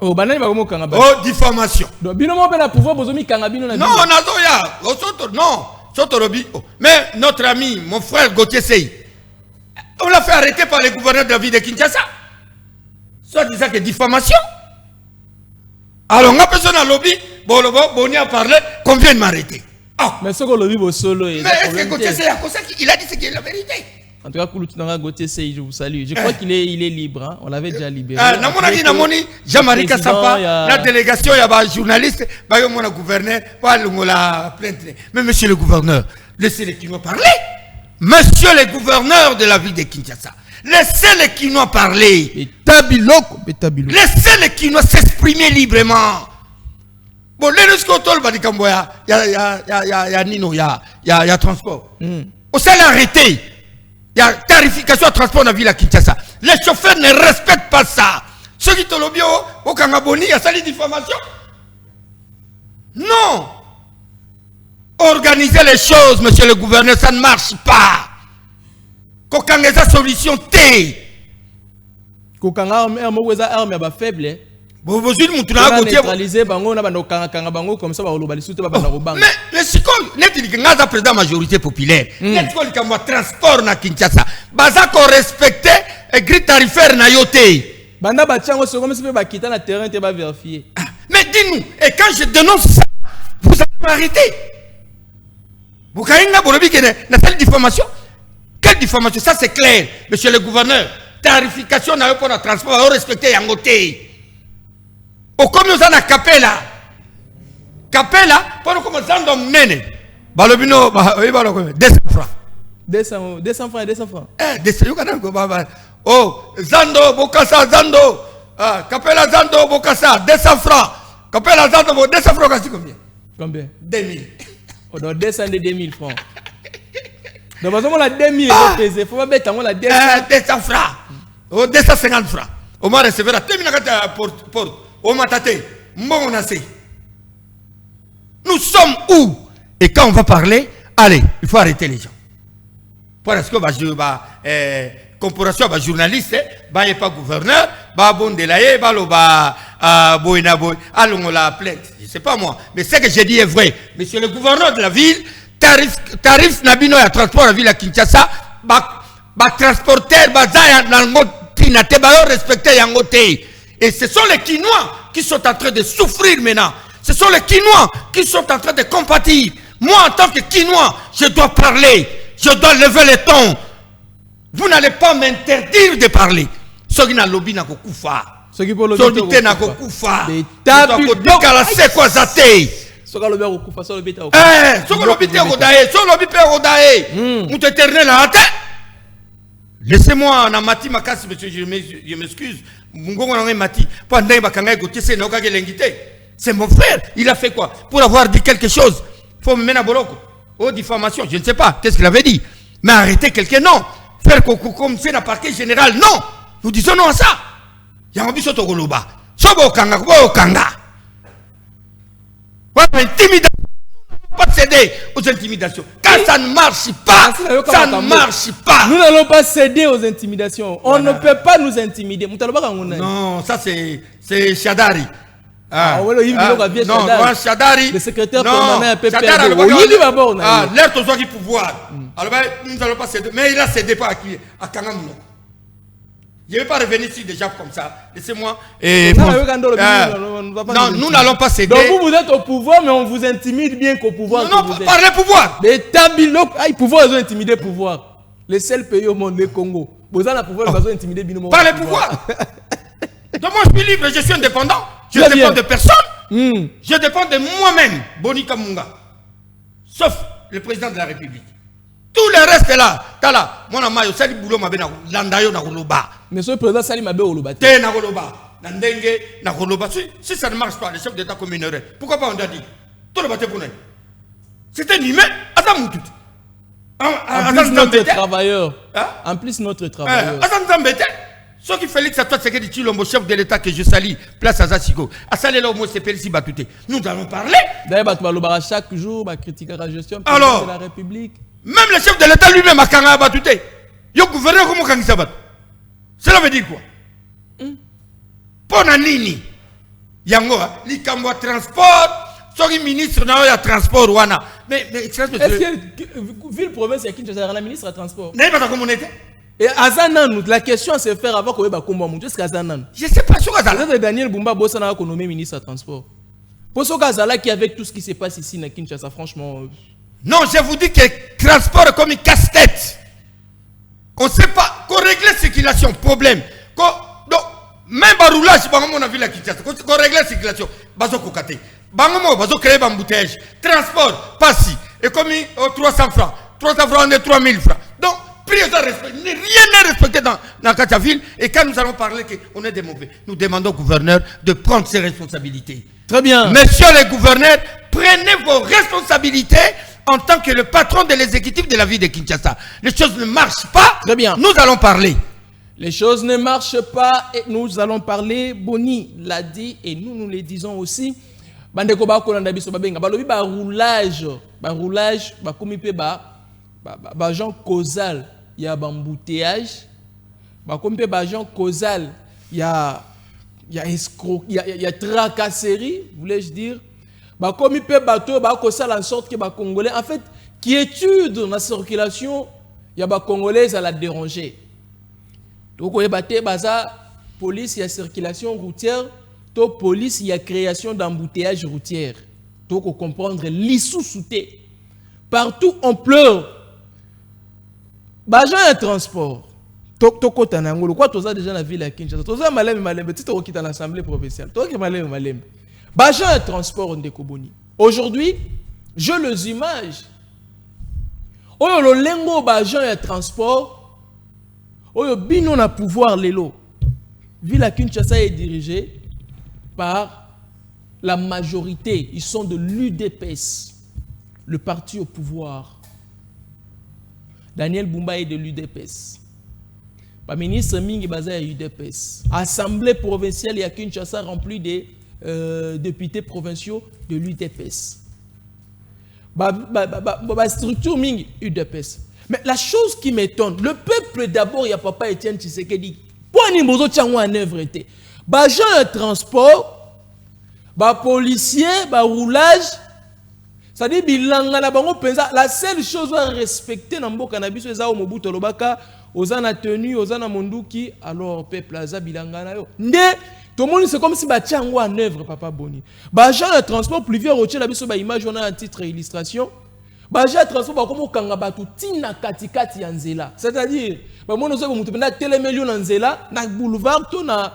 Oh, banani ba komo kanga ba. Oh, diffamation. Donc bino mo pena pouvoir bozomi kanga bino na. Non, nazoya. Soto lobby. Mais notre ami, mon frère Gauthier Sey, on l'a fait arrêter par les gouverneurs de la ville de Kinshasa. Soit disant que diffamation. Alors, on a besoin d'un lobby, Bolobo, Boni a parlé, qu'on vienne m'arrêter. Oh. Mais ce qu'on le vit au solo. Mais est-ce que Gauthier Seye il a dit ce qui est la vérité? En tout cas, Kouloutunanga Gauthier Seye, je vous salue. Je crois qu'il est libre. Hein? On l'avait déjà libéré. Namoni, Jean-Marie Kassapa, la délégation, il y a des journalistes, il y a un gouverneur, la plainte. Mais monsieur le gouverneur, laissez les Kinois parler. Monsieur le gouverneur de la ville de Kinshasa, laissez les Kinois parler. Laissez les Kinois s'exprimer librement. Bon, les Scotol, il y a transport. On s'est arrêté. Il y a tarification à transport dans la ville à Kinshasa. Les chauffeurs ne respectent pas ça. Ceux qui te l'ont bien, au Kangaboni, il y a ça les diffamations. Non. Organisez les choses, monsieur le gouverneur, ça ne marche pas. Kokangeza solution T. Kokanga arme ba faible. Vous neutraliser bango na bango comme ça ba lobali soute ba bana robanga. Mais c'est comme net ngaza président majorité populaire. Net ko likamwa transport na Kinshasa. Baza ko respecter et grille tarifaire na yoté. Banda ba tiango so comme ça ba quitter na terrain te ba vérifier. Mais dis-nous, et quand je dénonce ça, vous allez m'arrêter. Vous avez une diffamation. Quelle diffamation? Ça c'est clair, monsieur le gouverneur. Tarification n'a pas de transport, on respecte Yangoté. Au comme nous avons Capella. Capella, pour nous commencer à nous mener. Balobino, 200 francs. 200 francs, 200 francs. Oh, Zando, Bokassa, Zando. Capella, Zando, Bokassa, 200 francs. Capella, Zando, 200 francs, c'est combien? Combien? 2000. On doit descendre de 2000 francs. Donc, on a 2000 il faut pas mettre la 200 francs. Oh, 250 francs. On m'a recevé la 2000 porte. On m'a tâté. Nous sommes où? Et quand on va parler, allez, il faut arrêter les gens. Parce que corporation, journaliste, n'est pas gouverneur, bon délaye, boina boy, allons la plainte. Je sais pas moi, mais ce que j'ai dit est vrai. Monsieur le gouverneur de la ville, tarif nabino ya transport la ville à Kinshasa, transporteur, bazaya nango pinate, respecter yangote. Et ce sont les Kinois qui sont en train de souffrir maintenant. Ce sont les Kinois qui sont en train de compatir. Moi, en tant que Kinois, je dois parler. Je dois lever le ton. Vous n'allez pas m'interdire de parler. Ce qui n'a lobby n'a pas ce qui peut le dire n'a pas kufa. C'est quoi ça t'es? Ce que lobby kufa, ce lobby kufa. Ce que lobby kufa, ce lobby kufa. Nous t'éternel à tête. Laissez-moi na mati makasi monsieur, je m'excuse. Mati. C'est mon frère. Il a fait quoi? Pour avoir dit quelque chose. Il faut me mettre à Boloko. Oh, diffamation, je ne sais pas. Qu'est-ce qu'il avait dit? Mais arrêter quelqu'un, non. Faire comme c'est la parquet général, non. Nous disons non à ça. Yamabi soto goloba. Sobo kanga, bo kanga. Voilà, intimidation. Pas céder aux intimidations. Quand ça ne marche pas, ça ne marche pas. Nous n'allons pas céder aux intimidations. On ne peut pas nous intimider. Non, ça c'est Chadari. Non, Chadari. Le secrétaire permanent Chadari, l'air de qui pouvoir. Alors, nous n'allons pas céder. Mais il a cédé pas à qui? À Kangam. Je ne vais pas revenir ici déjà comme ça. Laissez-moi. Non, nous n'allons pas céder. Donc vous êtes au pouvoir, mais on vous intimide bien qu'au pouvoir. Non, parlez pouvoir. Les tabilos, ils pouvoir, ils ont intimidé pouvoir. Les seuls pays au monde, le Congo. Vous avez le pouvoir, ils ont intimidé bien. Parlez pouvoir. Donc moi je suis libre, je suis indépendant. Je ne dépends de personne. Je dépends de moi-même, Bonika Munga. Sauf le président de la République. Tout le reste est là. T'as là. Mon amayo, sali boulot ma bena landayo na koloba. Monsieur le président sali ma be oloba. Te na koloba. Nandenge na koloba. Si ça ne marche pas, le chef d'État communerait. Pourquoi pas on a dit? Tout le bâté pour nous. C'est un humain. Attends tout. En plus notre travailleur. En plus notre travailleur. Attends ce qui fait que ça toi c'est que tu le chef de l'État que je salue, place à Zassigo. À saler là au moins c'est Pelsi Batouté. Nous allons parler. D'ailleurs, chaque jour, critiquer la gestion de la République. Même le chef de l'État lui-même a Kanga Batouté. Le gouverneur comment Kanga Sabat. Cela veut dire quoi? Pour Nini. Yango, l'Ikambo transport, sorry ministre, n'a pas de transport. Mais est-ce que ville province, il y a qui la ministre de transport? N'est pas comme on était. Et Azanan, la question c'est faire avant qu'on ait un combat. Je ne sais pas ce que ça. Daniel Bumba Bossa n'a pas nommé ministre de transport. Pour ce cas-là, qui avec tout ce qui se passe ici à Kinshasa, franchement... Non, je vous dis que le transport est comme une casse-tête. On ne sait pas qu'on règle la circulation, problème. Donc, même le roulage, on a vu la Kinshasa, qu'on règle la circulation, bazo kokate. Bangomo, bazo créer un embouteillage. Transport, passi. Et comme 300 francs. 300 francs, on est 3000 francs. Donc, rien n'est respecté dans la ville. Et quand nous allons parler qu'on est des mauvais, nous demandons au gouverneur de prendre ses responsabilités. Très bien. Messieurs les gouverneurs, prenez vos responsabilités en tant que le patron de l'exécutif de la ville de Kinshasa. Les choses ne marchent pas. Très bien. Nous allons parler. Les choses ne marchent pas et nous allons parler. Boni l'a dit et nous le disons aussi. Bandeko ba kolanda biso babenga balobi ba roulage komi pe ba gens causal il y a embouteillage ba komi pe ba gens causal il y a tracasserie, voulais-je dire. Bah comme il peut bateau, bah ça en sorte que bah Congolais, en fait, qui étude dans la circulation, il y a bah Congolais à la déranger. Donc on est batté, bah ça, police, il y a circulation routière, to police, il y a création d'embouteillage routière. Donc on comprendre l'issue souté. Partout on pleure. Bah j'ai un transport. Toko tanangolo quoi toza déjà la ville à Kinshasa toza malem petit to qui dans l'assemblée provinciale to qui malem bajan un transport ndeko boni aujourd'hui je les images oyo lo lengo bajan un transport oyo bino na pouvoir lelo ville à Kinshasa est dirigée par la majorité, ils sont de l'UDPS, le parti au pouvoir. Daniel Bumba est de l'UDPS. Le ministre Mingi Baza est UDPS. Assemblée provinciale et à Kinshasa remplie des députés provinciaux de l'UDPS. Structure Mingi UDPS. Mais la chose qui m'étonne, le peuple d'abord, il y a papa Etienne Tshisekedi. Pour un niveau en œuvre était. Gens de transport, policiers, roulage, c'est-à-dire la seule chose à respecter dans le cannabis, c'est au Mobutu Lobaka. Ozana tenue, ozana monduki, alors peuple aza bilangana yo. Tout le monde c'est comme si batiango en œuvre papa Boni. Gens de transport pluvieux routier la biso ba image on a un titre illustration. Gens de transport comme kanga batu tina katikati ya nzela. C'est-à-dire ba mono zo mutu na telemelio na nzela na boulevard to na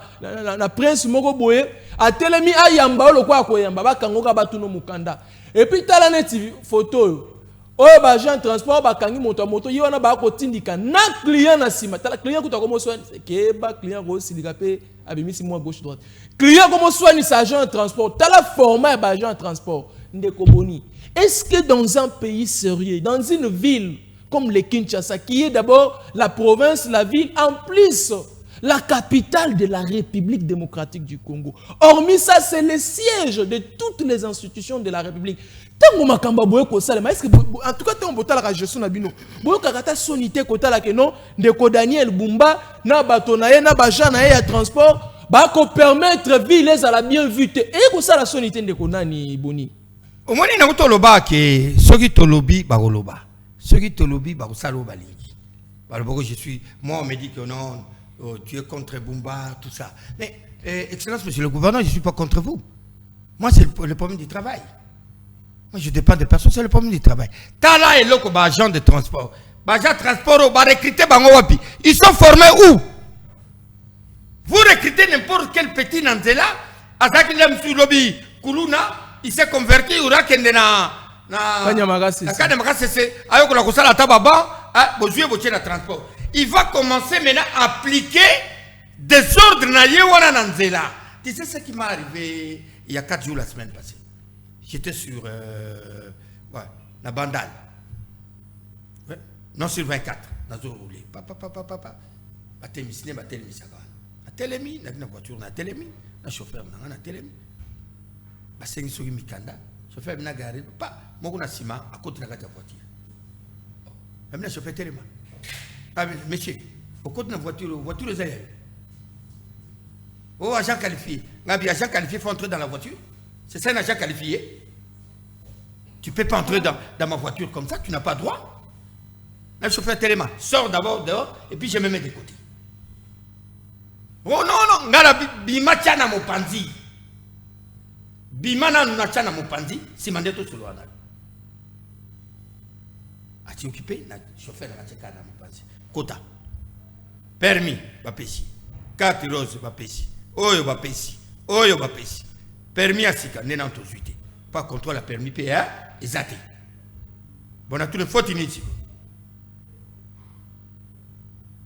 prince moko boye a telemi ayamba lo kwa koyamba ba kangoka batu no mukanda. Et puis tala neti photo oyo bagent de transport bakangi moto moto yo wana bakotindika na client na sima tala client kuta komo soin ke ba client go silika pe abimisi moi gauche droite client komo soin sa agent de transport tala format bagent de transport ndeko boni. Est-ce que dans un pays sérieux, dans une ville comme le Kinshasa qui est d'abord la province, la ville en plus la capitale de la République démocratique du Congo, hormis ça c'est le siège de toutes les institutions de la République. Tango makamba boye ko sala mais est-ce que en tout cas tant botala ka gestion na bino boye kakata sonité kota la que non ndeko Daniel Bumba na bato na ye na baja na ye ya transport ba ko permettre ville à la bien vue et ko sala sonité ndeko nani boni au moins na ko loba ke soki to lobi ba ko loba soki to lobi ba ko sala balingi ba boko je suis moi on me dit que non tu es contre Bumba tout ça mais excellence monsieur le gouverneur je suis pas contre vous moi c'est le problème du travail. Moi, je dépends des personnes, c'est le problème du travail. Tala et l'autre, agent de transport. Agent de transport, recruter Bangowapi. Ils sont formés où? Vous recrutez n'importe quel petit Nanzela, Azakilem Sulobi, Kuluna, il s'est converti, il aura qu'il na transport. Il va commencer maintenant à appliquer des ordres na Nanzela. Tu sais ce qui m'est arrivé il y a 4 jours la semaine passée? J'étais sur la Bandale. Ouais. Non, sur 24. Dans le roulé. Papa. Batemi, cinéma, télémi, ça va. La télémi, la voiture, la télémi. Le chauffeur, la télémi. Basengi sur Mikanda. Le chauffeur, il a garé. Pas, moi, on a ciment à côté de la voiture. Même le chauffeur, téléma. Ah, monsieur, au côté de la voiture, les aïeux. Oh, agent qualifié. Agent qualifié, il faut entrer dans la voiture. C'est ça un agent qualifié. Tu ne peux pas entrer dans ma voiture comme ça, tu n'as pas droit. Le chauffeur téléma, sors d'abord dehors et puis je me mets de côté. Oh non, ngala bimatiana mo panzi. Bimana nous n'a na mopanzi, si mandeto sur l'ouana. A-t-il occupé, na chauffeur na tcheka na mopanzi. Quota. Permis, bapesi. Carte rose, bapesi. Oyo bapesi. Oyo bapesi. Permis à sika, n'en tout suite. Pas contrôle la permis PA, exact. Bon, on a tout le faute inutile.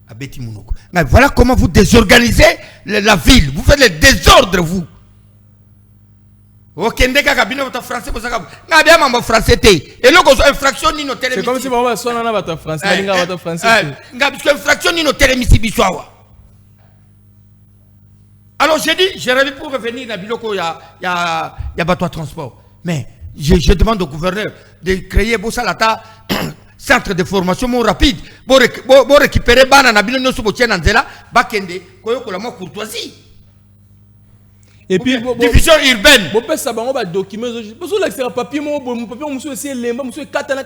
Abeti Mounoko. Mais voilà comment vous désorganisez la ville. Vous faites le désordre, vous. C'est comme si on va français. Alors j'ai dit, j'ai rêvé pour revenir dans Biloko, il y a bateau transport. Mais je demande au gouverneur de créer Bossalata, centre de formation mon rapide, pour récupérer Banana Biloko Sobotian Anzela, Bakende, Koyoko la mort courtoisie. Et puis, division urbaine. Bon, peut ça va document. Parce que là, c'est un papier, mon papier, on monsieur c'est lemba, monsieur katana.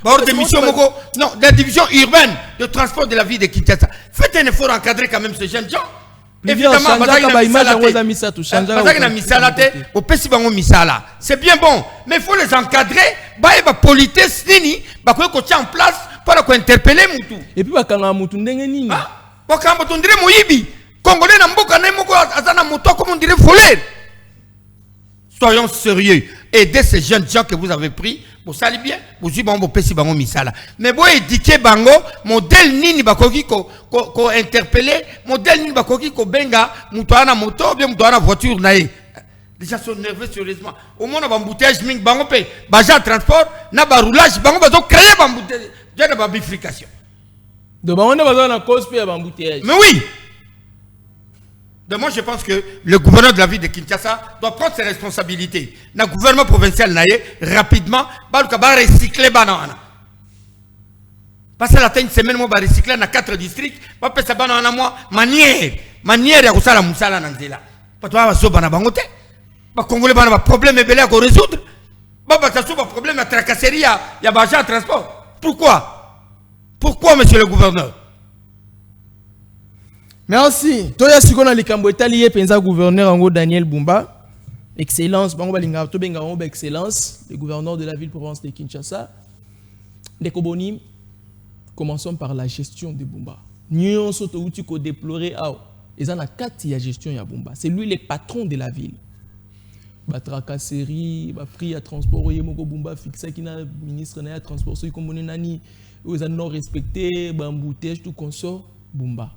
Bord de mission Moko. Non, la division urbaine de transport de la ville de Kinshasa. Faites un effort encadrer quand même ces jeunes gens. Évidemment, c'est bien bon, mais il faut les encadrer. La politesse nini, en place pour interpeller Moutou. Et puis, quand on a Moutou, Congolais n'a pas moto comme on dirait voler. Soyons sérieux. Aidez ces jeunes gens que vous avez pris. Vous savez bien, vous avez bon pesi bango misala. Mais vous éduquez bango, modèle nini bakoki ko interpeller, modèle nini bakoki ko benga, mutuana moto, bien mutuana voiture nae. Déjà sont nerveux sérieusement. Au moins on a embouteillage ming bango pe, baja transport, na ba roulage bango bazo créer embouteillage, j'ai de bifurcation. Donc on a besoin d'un cause pe embouteillage. Mais oui. Donc moi je pense que le gouverneur de la ville de Kinshasa doit prendre ses responsabilités. Le gouvernement provincial rapidement va recycler banana. Parce que la semaine moi va recycler dans 4 districts, va passer banana moi manière ya kusala musala nanzela. Parce que va so bana bangote. Ba congolais bana ba problème belé à résoudre. Ba ça so ba problème à tracasserie ya ba agent transport. Pourquoi monsieur le gouverneur? Merci. Toya sikona likambo etali ye penza gouverneur Ango Daniel Bumba. Excellence, bango balinga to benga ngo excellence, le gouverneur de la ville province de Kinshasa. Ndeko Boni, commençons par la gestion de Bumba. Nyon soto uti ko déplorer a ezana kati ya gestion ya Bumba. C'est lui le patron de la ville. Ba tracasserie, ba free à transport ye moko Bumba fixa ki na ministre na ya transport so ko moni nani aux non respecté, ba embouteillage tout consort Bumba.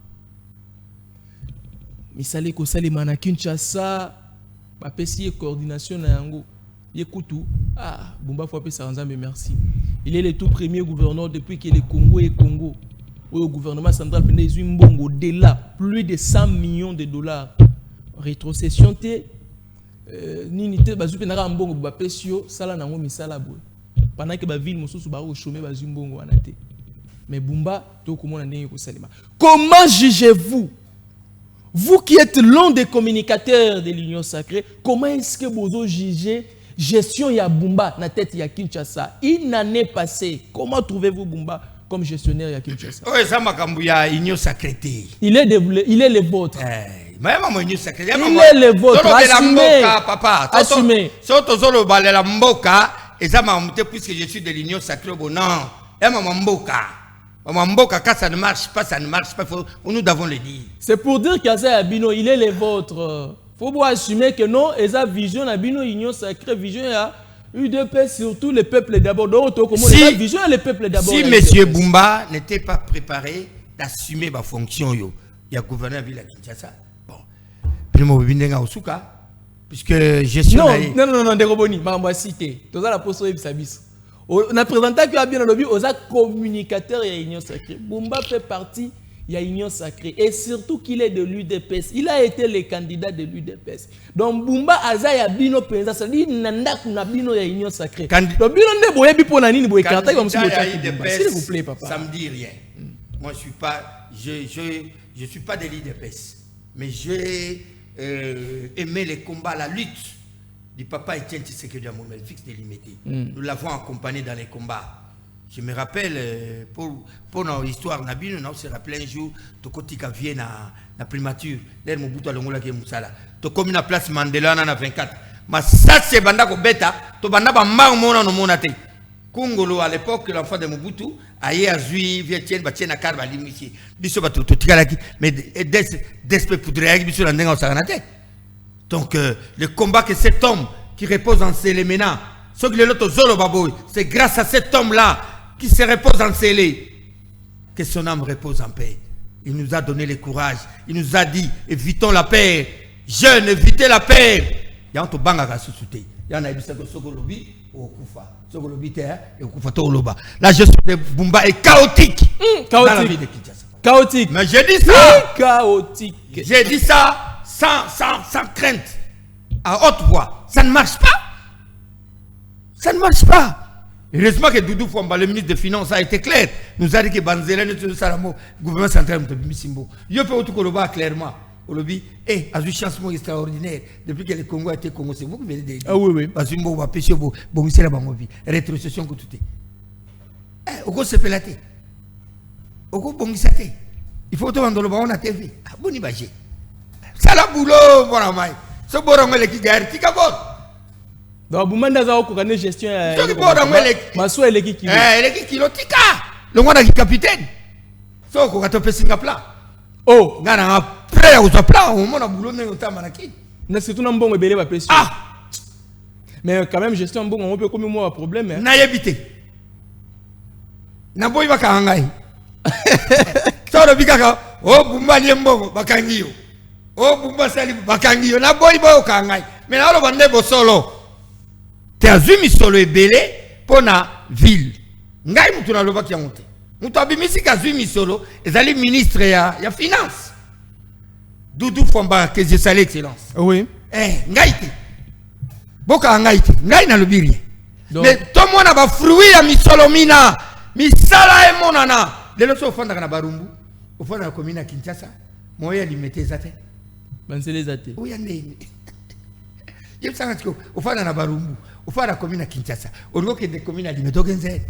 Misale ko salima na Kinshasa ba pesi coordination na yango yekutu Bumba faut appeler ça Nzambe merci. Il est le tout premier gouverneur depuis que le Congo est Congo. Le gouvernement central pendant les mbongo de plus de 100 millions de dollars. Rétrocession té nini té bazu penaka mbongo ba pesio sala nango misala boy. Pendant que ba ville mosusu ba au chômer bazu mbongo wana té. Mais Bumba to komona ndenge ko salima. Comment jugez-vous? Vous qui êtes l'un des communicateurs de l'Union sacrée, comment est-ce que vous jugez gestion ya Bumba na tête ya Kinshasa? Une année passée, comment trouvez-vous Bumba comme gestionnaire ya Kinshasa? Oh, ça m'a cambié Union sacrée. Il est le vôtre. Mais Union sacrée. Il est le vôtre. Assumez. Papa. Assumez. Surtout zolo balela mboka, et ça m'a monté puisque je suis de l'Union sacrée. Bon non, et maman mboka. Quand ça ne marche pas, ça ne marche pas. Nous devons le dire. C'est pour dire qu'Asa Abino, il est le vôtre. Il faut assumer que non, et sa vision Abino, union sacrée, vision à UDP, surtout le peuple d'abord. Si vision le peuple d'abord. Si M. Bumba n'était pas préparé d'assumer ma fonction, il y a gouverneur de la Kinshasa. Bon, puis moi, je vais Osuka, puisque gestion. Non, Deroboni, ma cité. Tout ça, la poste de Sabis. On a présenté qu'il y a bien lobby aux communicateurs et Union sacrée. Bumba fait partie de l'Union sacrée et surtout qu'il est de l'UDPS. Il a été le candidat de l'UDPS. Donc Bumba Aza ya bino penza ça dit nanda kuna bino ya Union sacrée. Donc bino ne boye bipo na nini boye karta comme si s'il vous plaît papa. Ça me dit rien. Moi je suis pas je suis pas de l'UDPS mais j'ai aimé les combats, la lutte du papa Etienne Tshisekedi Amomel fixe délimité. Nous l'avons accompagné dans les combats. Je me rappelle, pour notre histoire, on se rappelle un jour, Tokotika vient na primature, l'air Mobutu Alongola qui est Moussala. Tu comme une place Mandela, on a 24. Mais ça, c'est Bandako Beta, to Bandaba Marmona no Monate. Kongolo, à l'époque, l'enfant de Mobutu, aïe à Zui, Vietien, Batien à Karba, l'imitié. Bisso Batou, Tikalaki, mais d'espèce poudré, Bisso Landenga au Saranate. Donc, le combat que cet homme qui repose en Sélémena, ce que l'autre Zolo Baboy, c'est grâce à cet homme-là qui se repose en Sélé que son âme repose en paix. Il nous a donné le courage. Il nous a dit, évitons la paix. Jeunes, évitez la paix. Il y a un banga à sous-souter. Il y en a qui sont Sogolobi ou Okufa. Sogolobi et Okufa Toloba. La gestion de Bumba est chaotique. Dans la vie de Kinshasa. Chaotique. Mais j'ai dit ça. Chaotique. J'ai dit ça sans crainte. À haute voix. Ça ne marche pas. Ça ne marche pas. Heureusement que Doudou Fomba, le ministre des Finances, a été clair. Nous a dit que Banzela ne se salamo, gouvernement central de Missimbo. Yo peut tout Koloba clairement. Olobi, a eu changement extraordinaire. Depuis que le Congo a été Congo, c'est vous qui venez de dire. Ah oui, oui. Bazumbo va pêcher, bon, c'est la bangovi. Rétrocession que tout est. Oko se pelate. Oko bongisate. Il faut tout vendre le ballon à TV. Ah, bon, il va gérer. Ça la boulot, bon, amai. Ce borongo le qui gagne, qui capote. Donc, vous m'avez dit gestion. Maso est qui kilo. Elle kilo tika. Le monde qui capitaine. So ko gato Singapour. Oh, ngana après au plan, au monde a boulot ne otama naki. Na c'est tout un bon belé ba pression. Ah. Mais quand même gestion bon on peut comme moi un problème. Na yebité. Na boy baka ngai. Soro bikaka o bumba nyembo bakangiyo. O bumba sali bakangiyo na boy bo kangai. Mais na lo bande bo solo. Tu as vu misolo ebele pour la ville. Ngai mutu na loba ki monte. Mutu abimisi ka vu misolo ezali ministre ya finance. Doudou Fomba que je salue excellence. Oui. Ngai te. Boka ngai te. Ngai na lobiri. Mais to mona ba fruit ya misolo mina. Misala e monana. Lelo so fanda na Barumbu. Ofanda na komina Kinshasa. Moya limete zate. Bansele zate. Oya ndeni. Yep sanga tiko ofanda na Barumbu. Au fond de la commune à Kinshasa, au lieu que des communes à Dimedogenzen,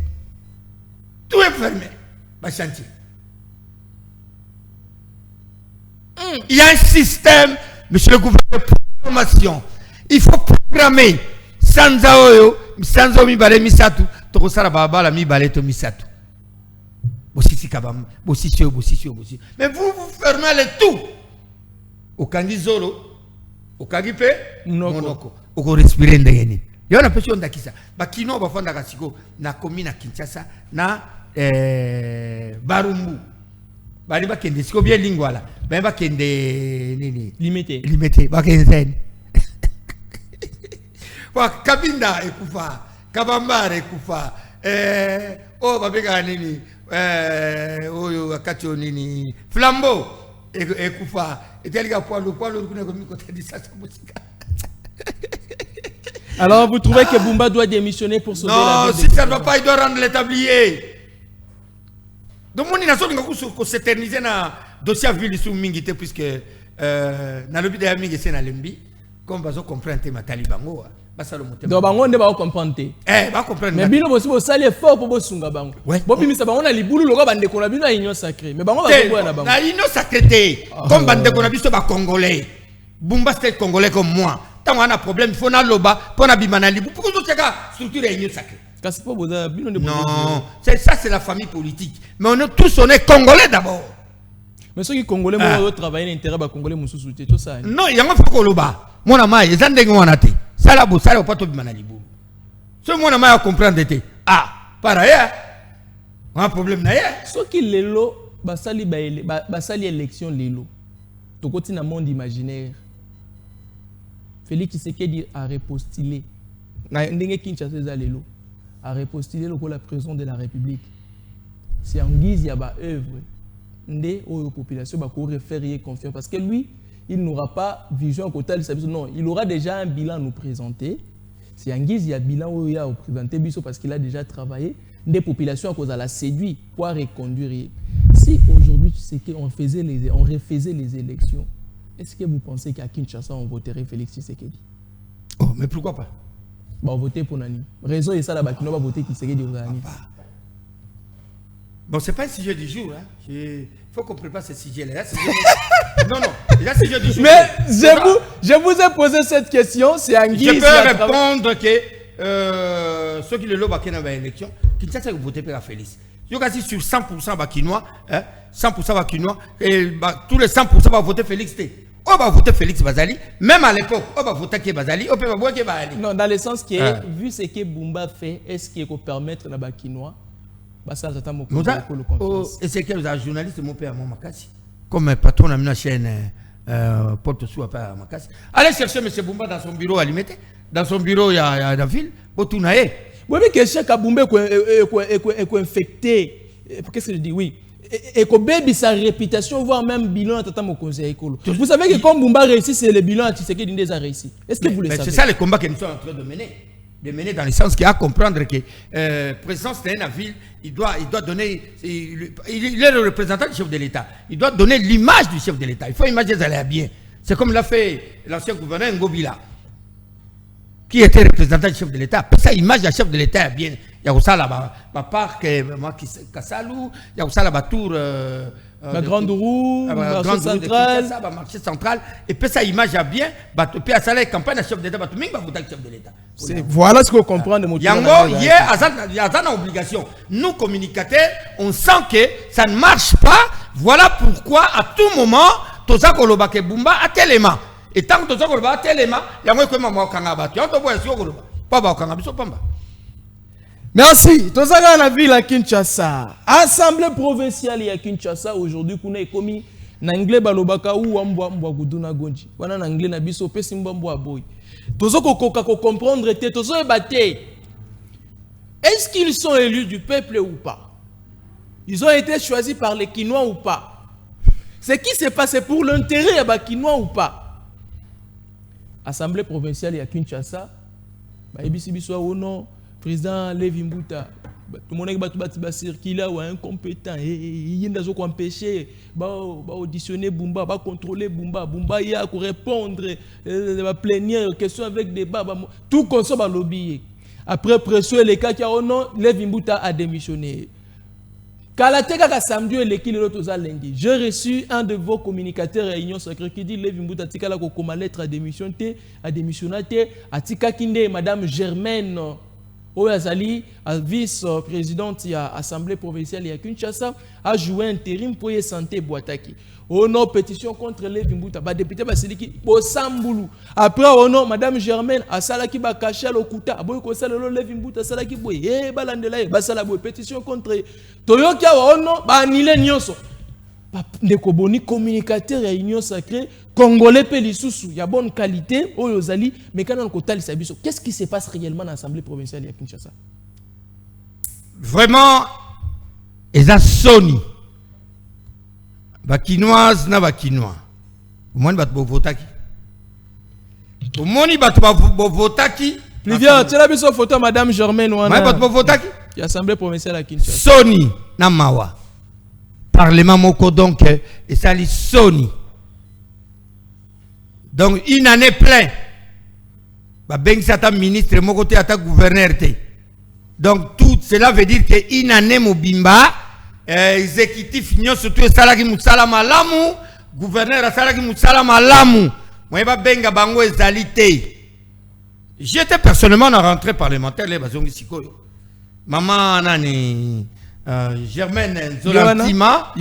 tout est fermé. Chantier. Il y a un système, monsieur le gouverneur, de programmation. Il faut programmer. Sans aoyo, sans omi balé misatu, tokosara baba la mi balé to misatu. Bosisi kabam, bosisio. Mais vous fermez le tout. Au Kangi Zolo, au Kangipe, Monoko. Au respirer ndegeni. Il y a une personne qui ça. Bakino va faire la na commune à Kinshasa na Barumbu. Bali ba kende siko bien lingua là. Ba kende nini? Limité. Ba kende. Wa Kabinda ekufa, Kabambare ekufa. Oh ba bega nini? Oyo wakati nini? Flambeau ekufa. Etelika poilo kuna komi côté de ça musique. Alors, vous trouvez que Bumba doit démissionner pour sauver la vie? Non, si ça ne va pas, il doit rendre l'établier. Donc, on a s'éterniser dans le dossier à ville sous Mingite, puisque dans le but de la Mingi, c'est dans l'Embi, comme on comprend les talibango. Donc, on ne va pas comprendre. Mais bien, vous avez un effort pour vous sunga bango. Bon, puis ça, on a les boulots, on a des conabines à l'union sacrée. Mais bango va voir la bango. La l'union sacrée, comme bande de conabines, c'est congolais. Bumba, c'est congolais comme moi. Tant qu'on a un problème, il faut aller là-bas pour aller à Libu. Pourquoi tu as une structure réunion sacrée? Non, ça c'est la famille politique. Mais on est congolais d'abord. Mais ceux qui congolais, moi, travailler l'intérêt de congolais, mon sous-souté, tout ça. Non, il y a un peu de là-bas. Mon ami, ils ont des gens qui ça là, ça là, pas tout le Libu. Ce mon ami a comprendre. Ah, par ailleurs, on a un problème d'ailleurs. Ceux qui l'élo, basali élection l'élo. Tu continues dans le monde imaginaire. Félix Tshisekedi a repostulé. A repostulé la président de la République. C'est en guise, il y a une œuvre. La population va refaire confiance. Parce que lui, il n'aura pas vision côté de non, il aura déjà un bilan à nous présenter. C'est en guise, il y a un bilan où il a présenté parce qu'il a déjà travaillé. Des populations à cause de la séduit pour reconduire. Si aujourd'hui, on refaisait les élections, est-ce que vous pensez qu'à Kinshasa, on voterait Félix Tshisekedi? Oh, mais pourquoi pas? On voter pour Nani. Raison est ça là-bas, qui n'a pas voté Tshisekedi. Bon, ce n'est pas un sujet du jour. Il faut qu'on prépare ce sujet-là. Non, Mais je vous ai posé cette question, c'est en guise... Je peux répondre que ceux qui le lobent à l'élection, Kinshasa a voté pour la Félix. Je dis sur 100% bakinois, 100% bakinois, et tous les 100% vont voter Félix. On va voter Félix Bazali, même à l'époque, on va voter Bazali, on peut pas voter Bazali. Non, dans le sens que, vu ce que Bumba fait, est-ce qu'il peut permettre la bakinois? Ça, j'attends mon confiance. Et c'est que les journalistes mon père mon Makassi. Comme patron de la chaîne porte sous à Makassi. Allez chercher M. Bumba dans son bureau à Limité. Dans son bureau, il y a la ville. Botunae. Oui, mais que chaque Bumba est infecté. Qu'est-ce que je dis? Oui. Et que baby sa réputation, voire même bilan à Tata Mokonzi Ekolo. Vous savez que quand Bumba réussit, c'est le bilan à Tshisekedi Ndeza réussi. Est-ce que vous le savez? C'est ça le combat que nous sommes en train de mener. De mener dans le sens qu'il y a à comprendre que le président de la ville, il doit donner, il est le représentant du chef de l'État. Il doit donner l'image du chef de l'État. Il faut imaginer ça l'air bien. C'est comme l'a fait l'ancien gouverneur Ngobila, qui était représentant du chef de l'État. Ça, l'image du chef de l'État est bien. Il y a aussi là-bas, parc Kassalou, il y a aussi là-bas tour. La Grande Roue, le marché central. Le marché central. Et puis ça, image a bien. Puis ça, la campagne du chef de l'État, il va voter le chef de l'État. Voilà ce qu'on comprend de mon il y a une obligation. Nous, communicateurs, on sent que ça ne marche pas. Voilà pourquoi, à tout moment, Toza Kolobake Bumba a tel élément. Et tant que Toza Koloba a tel élément, il y a un peu de temps à Merci. Tozaga la ville à Kinshasa. Assemblée provinciale à Kinshasa aujourd'hui qu'on est commis n'anglais balobaka ou ambwa guduna gonji. Wana n'anglais na biso pesi mbambo boy. Tozoko koka ko comprendre te tozo ebaté. Est-ce qu'ils sont élus du peuple ou pas? Ils ont été choisis par les Kinois ou pas? Ce qui s'est passé pour l'intérêt des Kinois ou pas? Assemblée provinciale à Kinshasa. Ba ebisi biso ou non? Président Levi Mbuta, tout le monde va circuler ou incompétent. Il y a des empêcher, auditionner Bumba, contrôler Bumba. Bumba il y a répondre, plénière, question avec débat. Tout consomme à lobby. Après pression, les cas qui ont non, Levi Mbuta a démissionné. Kalateka samedi et l'équipe de l'autre lundi. J'ai reçu un de vos communicateurs réunion secrète qui dit Levi Mbuta tikala ko koma lettre à démissionner, à tika kinde Madame Germaine. Oyazali, vice-présidente de l'Assemblée provinciale de Kinshasa, a joué intérim pour y santé Boataki. Au nom pétition contre Levi Mbuta, député Basiliki, Bosamboulou. Après, au nom Madame Germaine, a Salaki Bakacha Lokuta, a Boyko Salolo Levi Mbuta, Salaki Boy, Balandela, Basalaboy, pétition contre Toyokia, au nom, Banile Nyonso. Ndekoboni communicateur réunion sacrée congolais pelisusu il y a bonne qualité oyozali mais quand on kotali sabiso qu'est-ce qui se passe réellement dans l'Assemblée provinciale de Kinshasa? Vraiment eza soni bakinoise na bakinois omoni bato bovotaki omoni bato bovotaki Plivia tela biso photo Madame Germaine wana bato bovotaki l'Assemblée provinciale de Kinshasa soni na mawa Parlement moko donc et ça li soni. Donc une année plein. Ba bengi sata ministre moko te ata gouverneur te. Donc tout cela veut dire que une année mobimba exécutif nyo surtout salaki musala malamu, gouverneur salaki musala malamu. Moi ba benga bango ezali te. J'étais personnellement en rentrée parlementaire les bazongi sikoyo. Maman nani Germaine Zolantima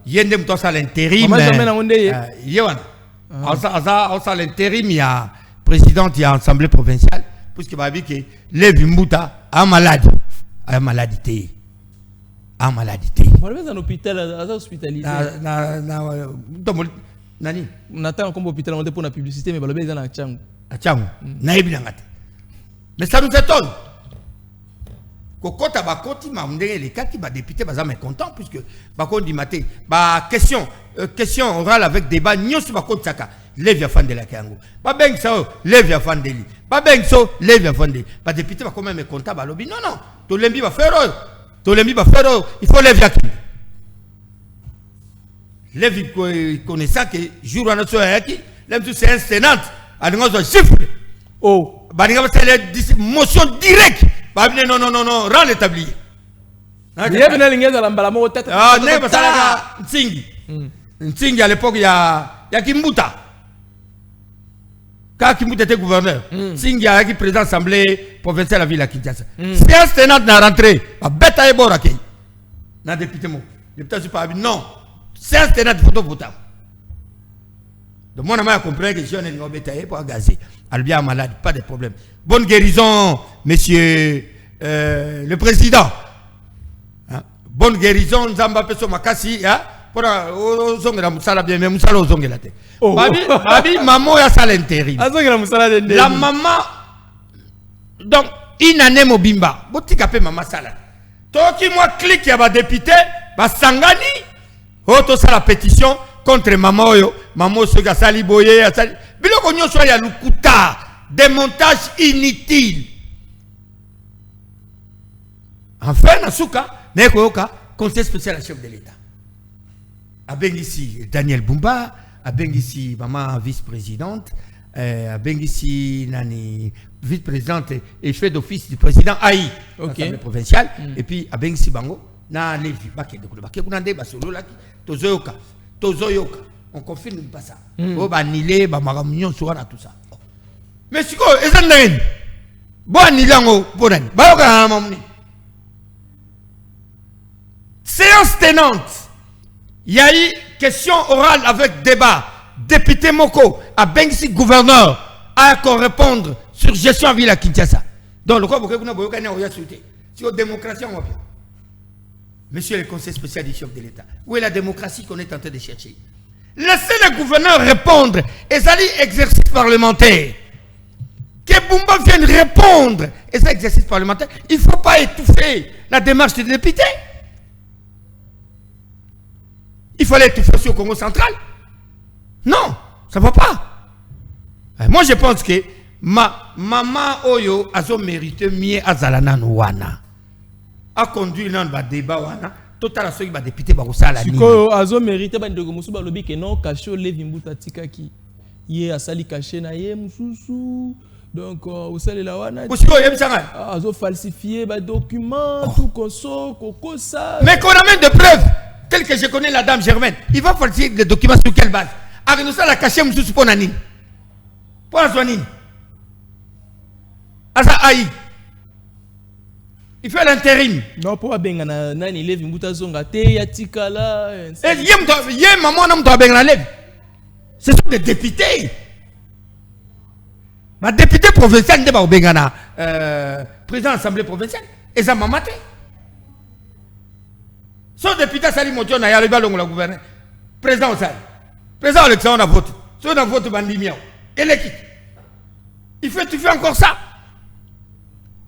yende mtosa l'intérim Yoana asa l'intérim il y a président il y a assemblée provinciale puisque va dire que Levi Mbuta a maladie voilà dans l'hôpital hospitalisé nani on attend comme hôpital on pour la publicité mais balobe dans la changu na ebinangate mais ça nous étonne. Kokota bakoti ma ndenge les cas qui va député baza mécontent puisque bakon di maté ba question orale avec débat nyos bakoti saka Levi afande la kango ba beng so Levi afande li ba beng so Levi afande ba député ba quand même mécontent ba lobby non to lembi ba faire il faut Levi akini Levi connaissant que jour on a so yaki Levi c'est un sénat a ngozo chiffre ba ninga c'est la motion directe. Non, rend l'établi. Ntingi à l'époque, il y a ya Kimbuta. Quand Kimbuta était gouverneur, Singia qui président assemblée provinciale de la ville à Kinshasa. Séance tenante n'a rentré, a bêta et borake. N'a député mo. Député suis pas non. Séance tenante photo potable. Donc moi a compris que je n'ai pas bêta pour gazer. Albia malade, pas de problème. Bonne guérison, monsieur le président. Hein? Bonne guérison, Zamba Peso Makasi, hein? Pour la musala bien, mais musala ozonge la tête. Babi, maman ya sala intérim. La maman, donc, une année mobimba. Botika pe maman sala. Toki moi clique ya ba député, ba sangani, auto sala pétition contre maman yo, maman soga sali boye, sali. Biloko nyonso ya lukuta, démontage inutile. Enfin, Nasuka, Nekoyoka, conseil spécial à chef de l'État. Abengisi Daniel Bumba, Abengisi maman vice-présidente, Abengisi Nani vice-présidente et chef d'office du président Aïe, l'Assemblée provinciale, et puis Abengisi Bango, na Levi, Baké de Baké Kunande, Basolo Laki, Tozoyoka, on confirme pas ça. Oh, Banile, Bamaramunion, Souana, tout ça. Mais si quoi, Ezandain, bon Nilango, Bonan, Bayoka Mamni. Séance tenante. Il y a eu question orale avec débat. Député Moko, à Bengsi gouverneur, a qu'on répondre sur gestion en ville à Kinshasa. Donc, le quoi, vous avez souhaité. C'est la démocratie, on va bien. Monsieur le conseil spécial du chef de l'État, où est la démocratie qu'on est en train de chercher? Laissez le gouverneur répondre. Et ça dit exercice parlementaire. Que Bumba vienne répondre. Et ça, exercice parlementaire, il ne faut pas étouffer la démarche des députés. Il fallait étouffer aussi au Congo central. Non, ça ne va pas. Moi, je pense que maman Oyo a mérité mieux à Zalanan Wana. A conduit l'un des débats Wana. Total à ceux qui va député Barosala. Si ko a mérité de Gomusuba lobby que non caché Levi Mbuta Tikaki. Yé a sali caché na yé mususu. Donc au sali la Wana. Azo falsifié ba documents tout conso koko ça. Mais qu'on amène de preuves. Tel que je connais la dame Germaine, il va falsifier les documents sur quelle base? Avec ça, la caché Moussou pour Nani. Pour Azwanine. Asa Aïe. Il fait l'intérim. Non, pour Abengana, Nani Levi Mbuta Zonga, Te Yatikala. Et maman n'a pas Abengana Levi. Ce sont des députés. Ma député provincial n'est pas Abengana. Président de l'Assemblée provinciale. Et ça m'a maté. Son député Sali Motion a yarrivé à le gouvernement. Président Osal. Président Alexandre a voté. Si on a voté Bandimiao. Et l'équipe. Tu fais encore ça.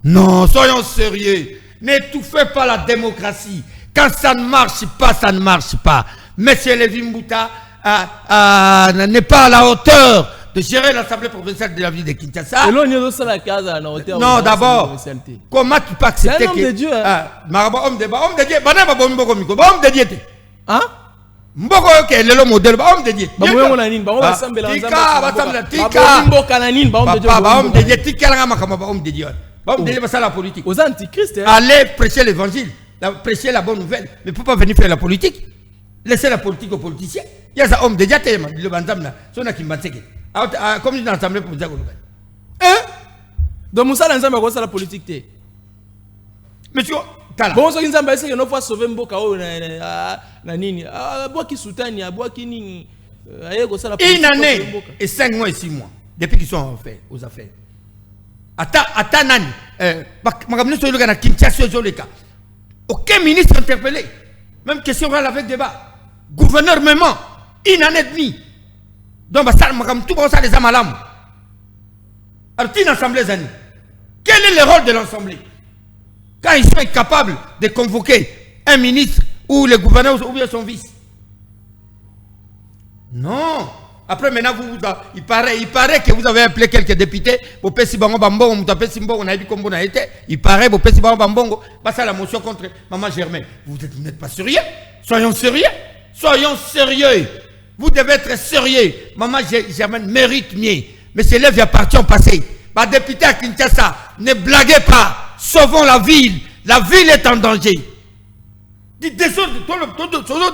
Non, soyons sérieux. N'étouffez pas la démocratie. Quand ça ne marche pas, ça ne marche pas. Monsieur Levi Mbuta n'est pas à la hauteur de gérer l'Assemblée provinciale de la ville de Kinshasa. Non, d'abord, comment tu peux accepter que... C'est un homme de Dieu. Homme de Dieu. Homme de Dieu. Hein? Mboko yoke lelo modèle ba homme de Dieu. Homme de Dieu, c'est la politique. Aux antichrist. Allez prêcher l'évangile, prêcher la bonne nouvelle, mais faut pas venir faire la politique. Laissez la politique aux politiciens. Il y a ça homme de Dieu, le bandam là, son qui m'attaque. Comme dans l'Assemblée pour dire hein? Donc Moussa l'ensemble a commencé la politique. Monsieur, bon, ce qui nous a dit, c'est que nous faut sauver Mboka na nini. Bois qui soutient, bois qui nini. Une année et 5 mois et 6 mois depuis qu'ils sont aux affaires. Attends, Nani. Aucun ministre interpellé. Même question orale avec débat. Gouverneur même. Une année et demie. Donc, tout ça les amalam. Alors, une assemblée zani. Quel est le rôle de l'assemblée? Quand ils sont incapables de convoquer un ministre ou le gouverneur ou bien son vice. Non. Après, maintenant, il paraît que vous avez appelé quelques députés. Il paraît que vous la motion contre Maman Germain. Vous n'êtes pas sérieux? Soyons sérieux. Soyons sérieux. Vous devez être sérieux. Maman Germain mérite mieux. Mais c'est l'œuvre parti en passé. Ma député à Kinshasa, ne blaguez pas. Sauvons la ville. La ville est en danger. Dites désordre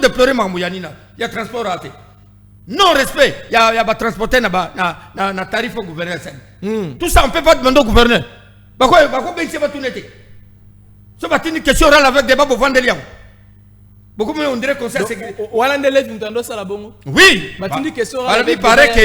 de pleurer Mamouyanina. Il y a transport raté. Non-respect, il y a transporter na tarif au gouverneur. Tout ça, on ne peut pas demander au gouverneur. Pourquoi ben c'est pas tout net? Ce matin, une question orale avec des babes au vendre liens. Beaucoup mieux on dirait qu'on sait sécurité. Oui. Alors il paraît que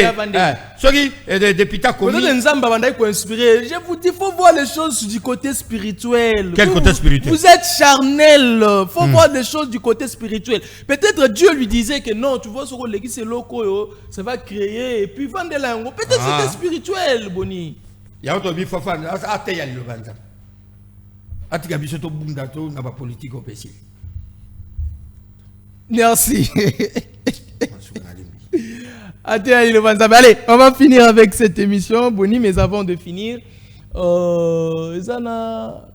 ceux qui des députés commis. Je vous dis, il faut voir les choses du côté spirituel. Quel côté spirituel? Vous êtes charnel. Il faut voir les choses du côté spirituel. Peut-être Dieu lui disait que non, tu vois ce que l'église c'est loco, ça va créer et puis vendre la langue. Peut-être c'était spirituel, Boni. Il y a autre bifo fan. Ate ya le banza. Ate gabi soto bunda to na ba politique au PC. Merci. Allez, on va finir avec cette émission, Boni, mais avant de finir, Zana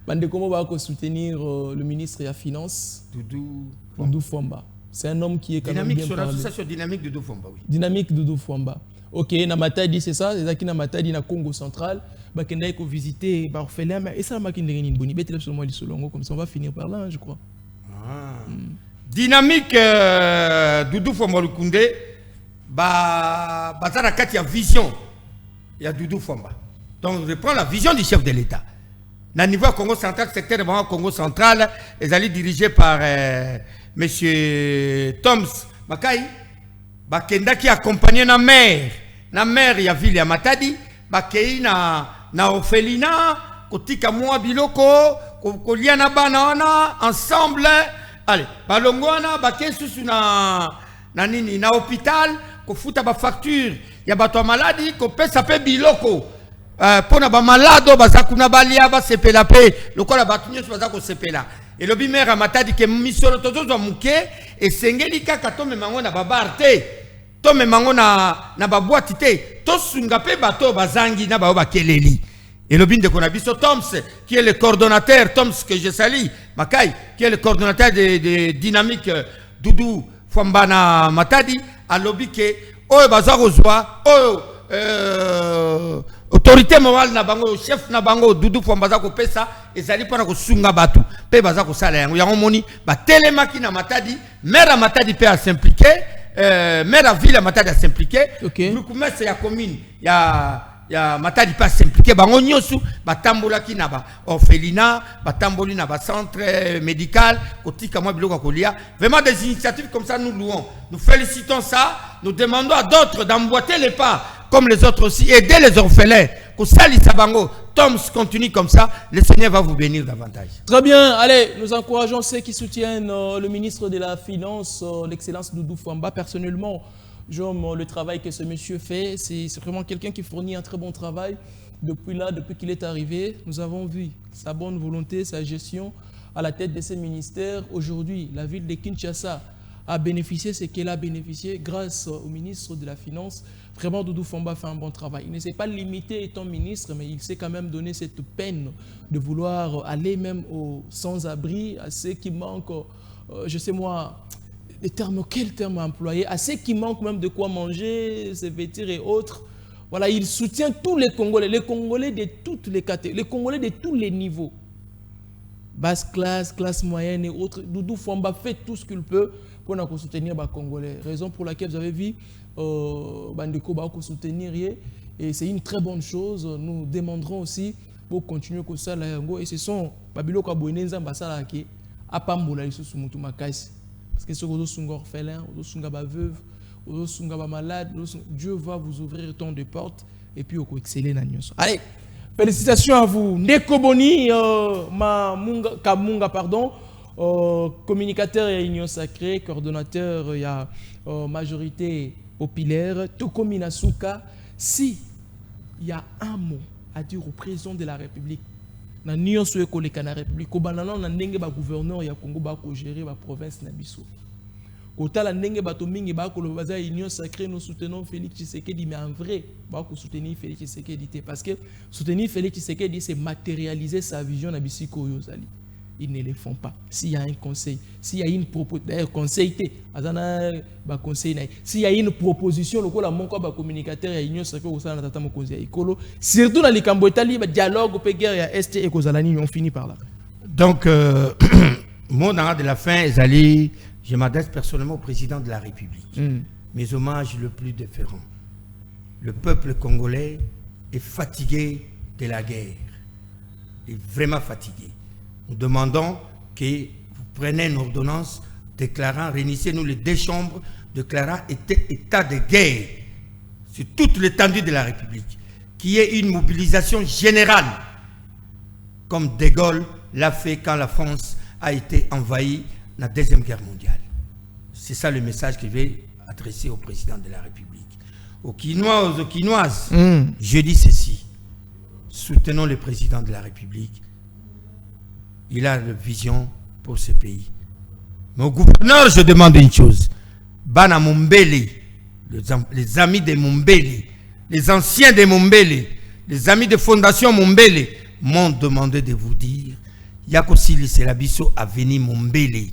Bandekomo va soutenir le ministre de la Finance, Doudou Fwamba. C'est un homme qui est quand même bien sur l'association Dynamique Doudou Fwamba, oui. Dynamique Doudou Fwamba. Ok, na Matadi, c'est ça, c'est ça qui na Matadi, na Congo central. Bakenda ko visiter Barfélin, mais et ça m'a qui n'est Boni, bête sur moi Solongo, comme ça on va finir par là, je crois. Dynamique Doudou Fwamba Lukunde, bazana kati ya vision, il y a Doudou Fwamba. Donc je prends la vision du chef de l'État. Dans le niveau Congo central, secteur de Congo central, ils allaient dirigés par monsieur Toms Makai, bakenda qui accompagné na mère il y a ville ya Matadi, bakei na Ophelina, kotika mwa biloko, koliana banana ensemble. Allez, balongwana bakei susu na nini na hôpital, ko futa ba facture, ya bato maladi, ko pesa pe biloko. Pona ba malado bazakuna balia ba sepela pe, lokola bato nyoso bazako sepela. Et le bimère a Matadi ke misolo tozo zo muke et sengeli kaka to memango na babarte. To memango na baboati te, to sunga pe bato bazangi na ba keleli. Et le bin de Konabiso Toms, qui est le coordonnateur, Toms que je salue, Makai, qui est le coordonnateur de Dynamique Doudou Fwamba na Matadi, a lobby que oh bazaro zwa, autorité morale na bango, chef na bango Doudou Fwamba za ko pesa, ezali pona ko sunga batu, pe bazako sala yango yango moni, ba telemaki na Matadi, maire Matadi pe a s'impliquer, maire à ville Matadi a s'impliquer, beaucoup mais c'est la commune, il y a Matadi pas s'impliquer, bango nyosu, batambola ki na ba orphelinat, batamboli na ba centre médical, kotika mwa biloko kolia, vraiment des initiatives comme ça nous louons, nous félicitons ça, nous demandons à d'autres d'emboîter les pas, comme les autres aussi, aider les orphelins, que Sali Sabango, Toms continue comme ça, le Seigneur va vous bénir davantage. Très bien, allez, nous encourageons ceux qui soutiennent le ministre de la Finance, l'excellence Doudou Fwamba. Personnellement, j'aime le travail que ce monsieur fait. C'est vraiment quelqu'un qui fournit un très bon travail. Depuis qu'il est arrivé, nous avons vu sa bonne volonté, sa gestion à la tête de ces ministères. Aujourd'hui, la ville de Kinshasa a bénéficié ce qu'elle a bénéficié grâce au ministre de la Finance. Vraiment, Doudou Fwamba fait un bon travail. Il ne s'est pas limité étant ministre, mais il s'est quand même donné cette peine de vouloir aller même aux sans-abri, à ceux qui manquent, je sais moi, quel terme employer, à ceux qui manquent même de quoi manger, se vêtir et autres. Voilà, il soutient tous les Congolais de toutes les catégories, les Congolais de tous les niveaux. Basse classe, classe moyenne et autres. Doudou Fwamba fait tout ce qu'il peut pour nous soutenir les Congolais. Raison pour laquelle vous avez vu Bandeko va soutenir et c'est une très bonne chose. Nous demanderons aussi pour continuer comme ça et ce sont Babilo Kabouenenza Mbasala qui a pas moula ici sous Moutou Makasi parce que ceux qui sont orphelins, qui sont veuves, qui sont malades, Dieu va vous ouvrir tant de portes et puis vous exceller dans nous. Allez, félicitations à vous. Ndeko Boni Kamunga pardon. Communicateur et Union Sacrée, coordonnateur, il y a majorité populaire, Tokomi Nasuka. Si il y a un mot à dire au président de la République, na Union Sacrée la République, au banana na ndenge ba gouverneur ya Congo ba ko gérer ba province na biso. Kota la ndenge ba to mingi ba ko le baza Union Sacrée nous soutenons Félix Tshisekedi mais en vrai ba ko soutenir Félix Tshisekedi parce que soutenir Félix Tshisekedi c'est matérialiser sa vision na bisiko yozali. Ils ne le font pas. S'il y a un conseil, s'il y a une proposition, d'ailleurs, conseil, s'il y a une proposition, le communicateur et l'Union Sacrée, surtout dans les Cambodgiens, le dialogue, le guerre, Est et Kozalani, on finit par là. Donc, mon de la fin, je m'adresse personnellement au président de la République. mes hommages le plus déférents. Le peuple congolais est fatigué de la guerre. Il est vraiment fatigué. Nous demandons que vous preniez une ordonnance déclarant, réunissez-nous les 2 chambres, déclarant état de guerre sur toute l'étendue de la République. Qu'il y ait une mobilisation générale, comme De Gaulle l'a fait quand la France a été envahie dans la Deuxième Guerre mondiale. C'est ça le message que je vais adresser au président de la République. Aux Quinois, aux Quinoises, je dis ceci. Soutenons le président de la République. Il a une vision pour ce pays. Mais au gouverneur, je demande une chose. Bana Mumbele, les amis de Mumbele, les anciens de Mumbele, les amis de Fondation Mumbele m'ont demandé de vous dire Yako Sili Selabiso a venu Mumbele.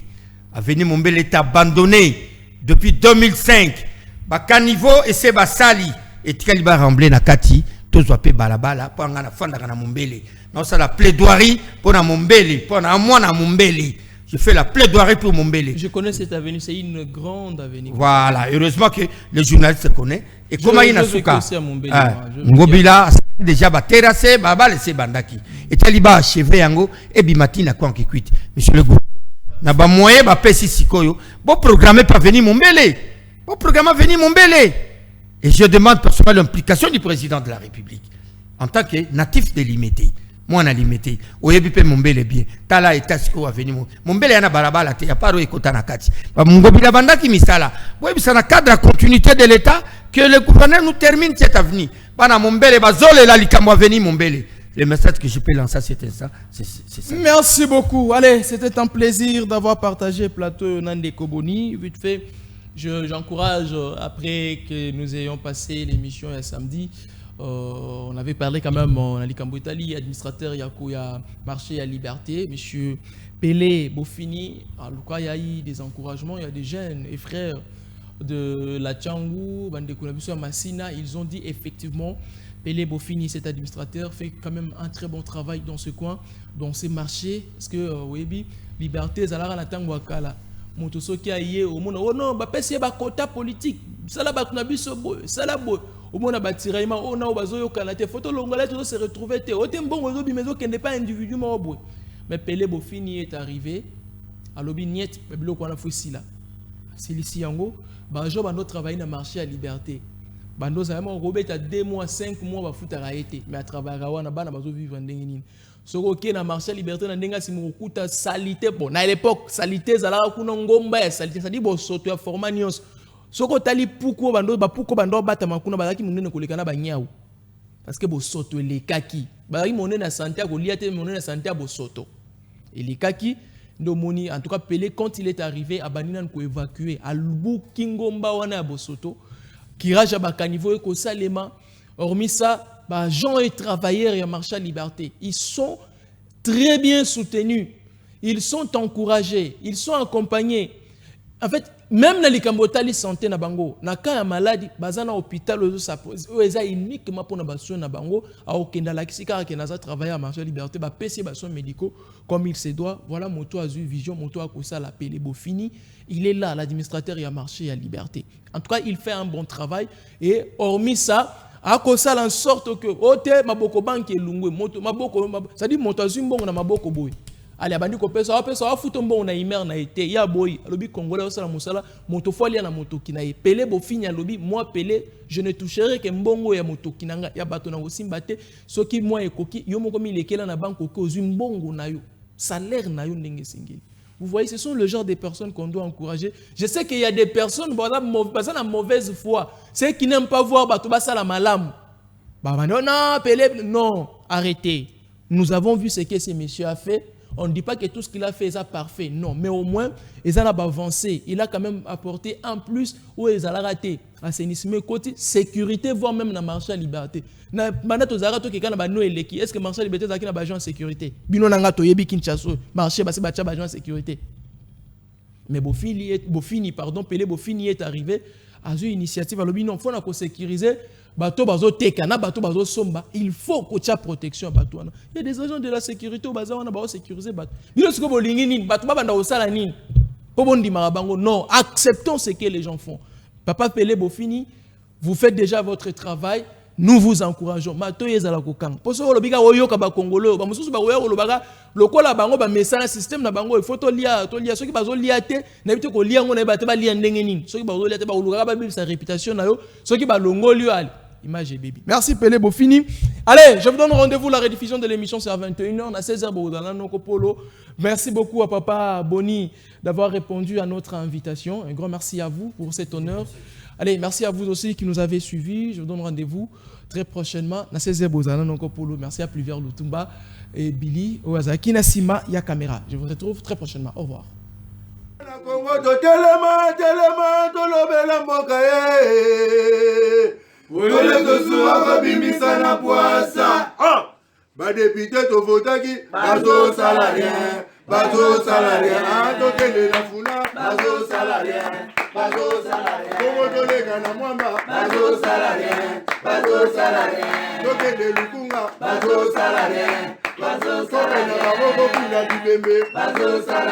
Avenue Mumbele est abandonné depuis 2005. Bakanivo et Sebasali et Tikaliba Ramblé Nakati, tous wape balabala, pour nga na fanda na Mumbele. Non, ça la plaidoirie pour na Mumbele, pour na moi na Mumbele. Je fais la plaidoirie pour Mumbele. Je connais cette avenue, c'est une grande avenue. Voilà, heureusement que les journalistes se connaissent. Et comment il y a Souka Ngobila déjà ba terrassé, baba laissé bandaki. Et Taliba achevé yango et bimati na kwa nkikuiti. Monsieur le gouverneur, na ba moyen ba pesi sikoyo, bon programmer pas venir Mumbele. Bon programme venir Mumbele. Et je demande personnellement l'implication du président de la République en tant que natif délimité. Moi, on a limité. Oyebipe Mumbele bien. Tala et Tasiko a venu. Mumbele yana barabala te. Ya paro ekota na kati. Mungobila bandaki misala. Oyebi ça na cadre de continuité de l'État que le gouverneur nous termine cette avenue. Bana Mumbele bazole la likamwa venir Mumbele. Le message que je peux lancer c'était ça. C'est ça. Merci beaucoup. Allez, c'était un plaisir d'avoir partagé le plateau Nande Koboni. Vite fait. J'encourage, après que nous ayons passé l'émission samedi, on avait parlé quand même, on a dit Italie, administrateur Yakuya Marché à Liberté, monsieur Pelé Bofini, il y a eu des encouragements, il y a des jeunes et frères de la Tchangou, Bandekounabiso, Massina, ils ont dit effectivement, Pelé Bofini, cet administrateur, fait quand même un très bon travail dans ce coin, dans ces marchés, parce que, oui, Liberté, Zalara, la Tangouakala. Motosoki aye au monde oh non ba pesi ba quota politique sala ba kuna biso boy sala boy au monde ba tiraima oh na bazo yokana te photo longola to se retrouver te ote mbongo zo bimezo kende pas individuellement boy mais Pelé Bofini est arrivé à lobi niet biloko na fusila silisi yango ba jo ba no travailler na marché à Liberté bando za mo robeta 2 mois 5 mois ba futara été mais à travailler wana bana bazo vivre ndenge nini. Soko ke na marché Liberté na ndenga simukuta salité bon na l'époque salité zalaka kuna ngomba ya salité ça dit bo soto ya format nyos soko tali puko bando bata makuna bazaki munene kolekana ba nyau parce que bo soto le kaki bazaki monene na santé ko liate monene na santé bo soto et les kaki ndo moni en tout cas Pelé quand il est arrivé à banina ko évacuer à lubu kingomba wana ya bo soto kiraja ba caniveau ko salema hormis ça gens et travailleurs et marché à Liberté, ils sont très bien soutenus, ils sont encouragés, ils sont accompagnés. En fait, même dans les Cambotali santé na bango, na cas ya maladie, bazana hôpital ozo sapose, eza uniquement pour na baso na bango, a okenda la kisika ke naza travailler à marché à Liberté, ba PC ba soins médicaux comme il se doit. Voilà moto azu vision, moto akosa la Pelé Bofini, il est là l'administrateur ya marché à Liberté. En tout cas, il fait un bon travail et hormis ça a kosala en sorte que ote maboko banki elungwe moto maboko ça dit moto azumbongo na maboko boy ali abandi ko pesa afuto mbongo na imer na été ya boy alobi congolais osala musala moto folia na moto kina ye Pelé Bofini alobi moi Pelé je ne toucherai que mbongo ya moto kinanga ya bato na osimba te soki moi ekoki yo moko mi lekela na banko ko ozumbongo na yo salaire na yo ndenge singeli. Vous voyez, ce sont le genre de personnes qu'on doit encourager. Je sais qu'il y a des personnes qui ont la mauvaise foi. Ceux qui n'aiment pas voir Batouba la malam. Non, Pelé, non, arrêtez. Nous avons vu ce que ce monsieur a fait. On ne dit pas que tout ce qu'il a fait est parfait. Non, mais au moins, il a avancé. Il a quand même apporté un plus où il a raté. Assainissement, côté sécurité, voire même dans le marché à Liberté. Est-ce que marché à Liberté est un agent de sécurité? Marché à sécurité. Mais Bofini, pardon, Pelé Bofini est arrivé à une initiative. Il faut sécuriser. Il faut que tu aies protection. Il y a des agents de la sécurité qui ont sécurisé. Non, acceptons ce que les gens font. Papa Pelé Bofini, vous faites déjà votre travail. Nous vous encourageons. Matoye za la kokang. Poso lo biga oyo ka ba Congolais, ba mususu ba oyo lo baga lokola bango ba message système na bango photo lia soki bazo lia te na bité ko lia ngona ba te ba lia ndenge nini. Soki bazo lia te ba oluka ba bible sa réputation na yo, soki ba longoli yo ali. Image et baby. Merci Pelé Bofini. Allez, je vous donne rendez-vous la rediffusion de l'émission c'est à 21h à 16h dans Noko Polo. Merci beaucoup à Papa Boni d'avoir répondu à notre invitation. Un grand merci à vous pour cet honneur. Allez, merci à vous aussi qui nous avez suivis. Je vous donne rendez-vous très prochainement. Merci à Pluvière Lutumba et Billy Oazaki Nasima ya caméra. Je vous retrouve très prochainement. Au revoir. Député to votaki bazo salarien tokende na funa bazo salarien Kongo tolega na mwamba bazo salarien tokende lukunga bazo salarien tokende na baboko kuna bibembe bazo salarien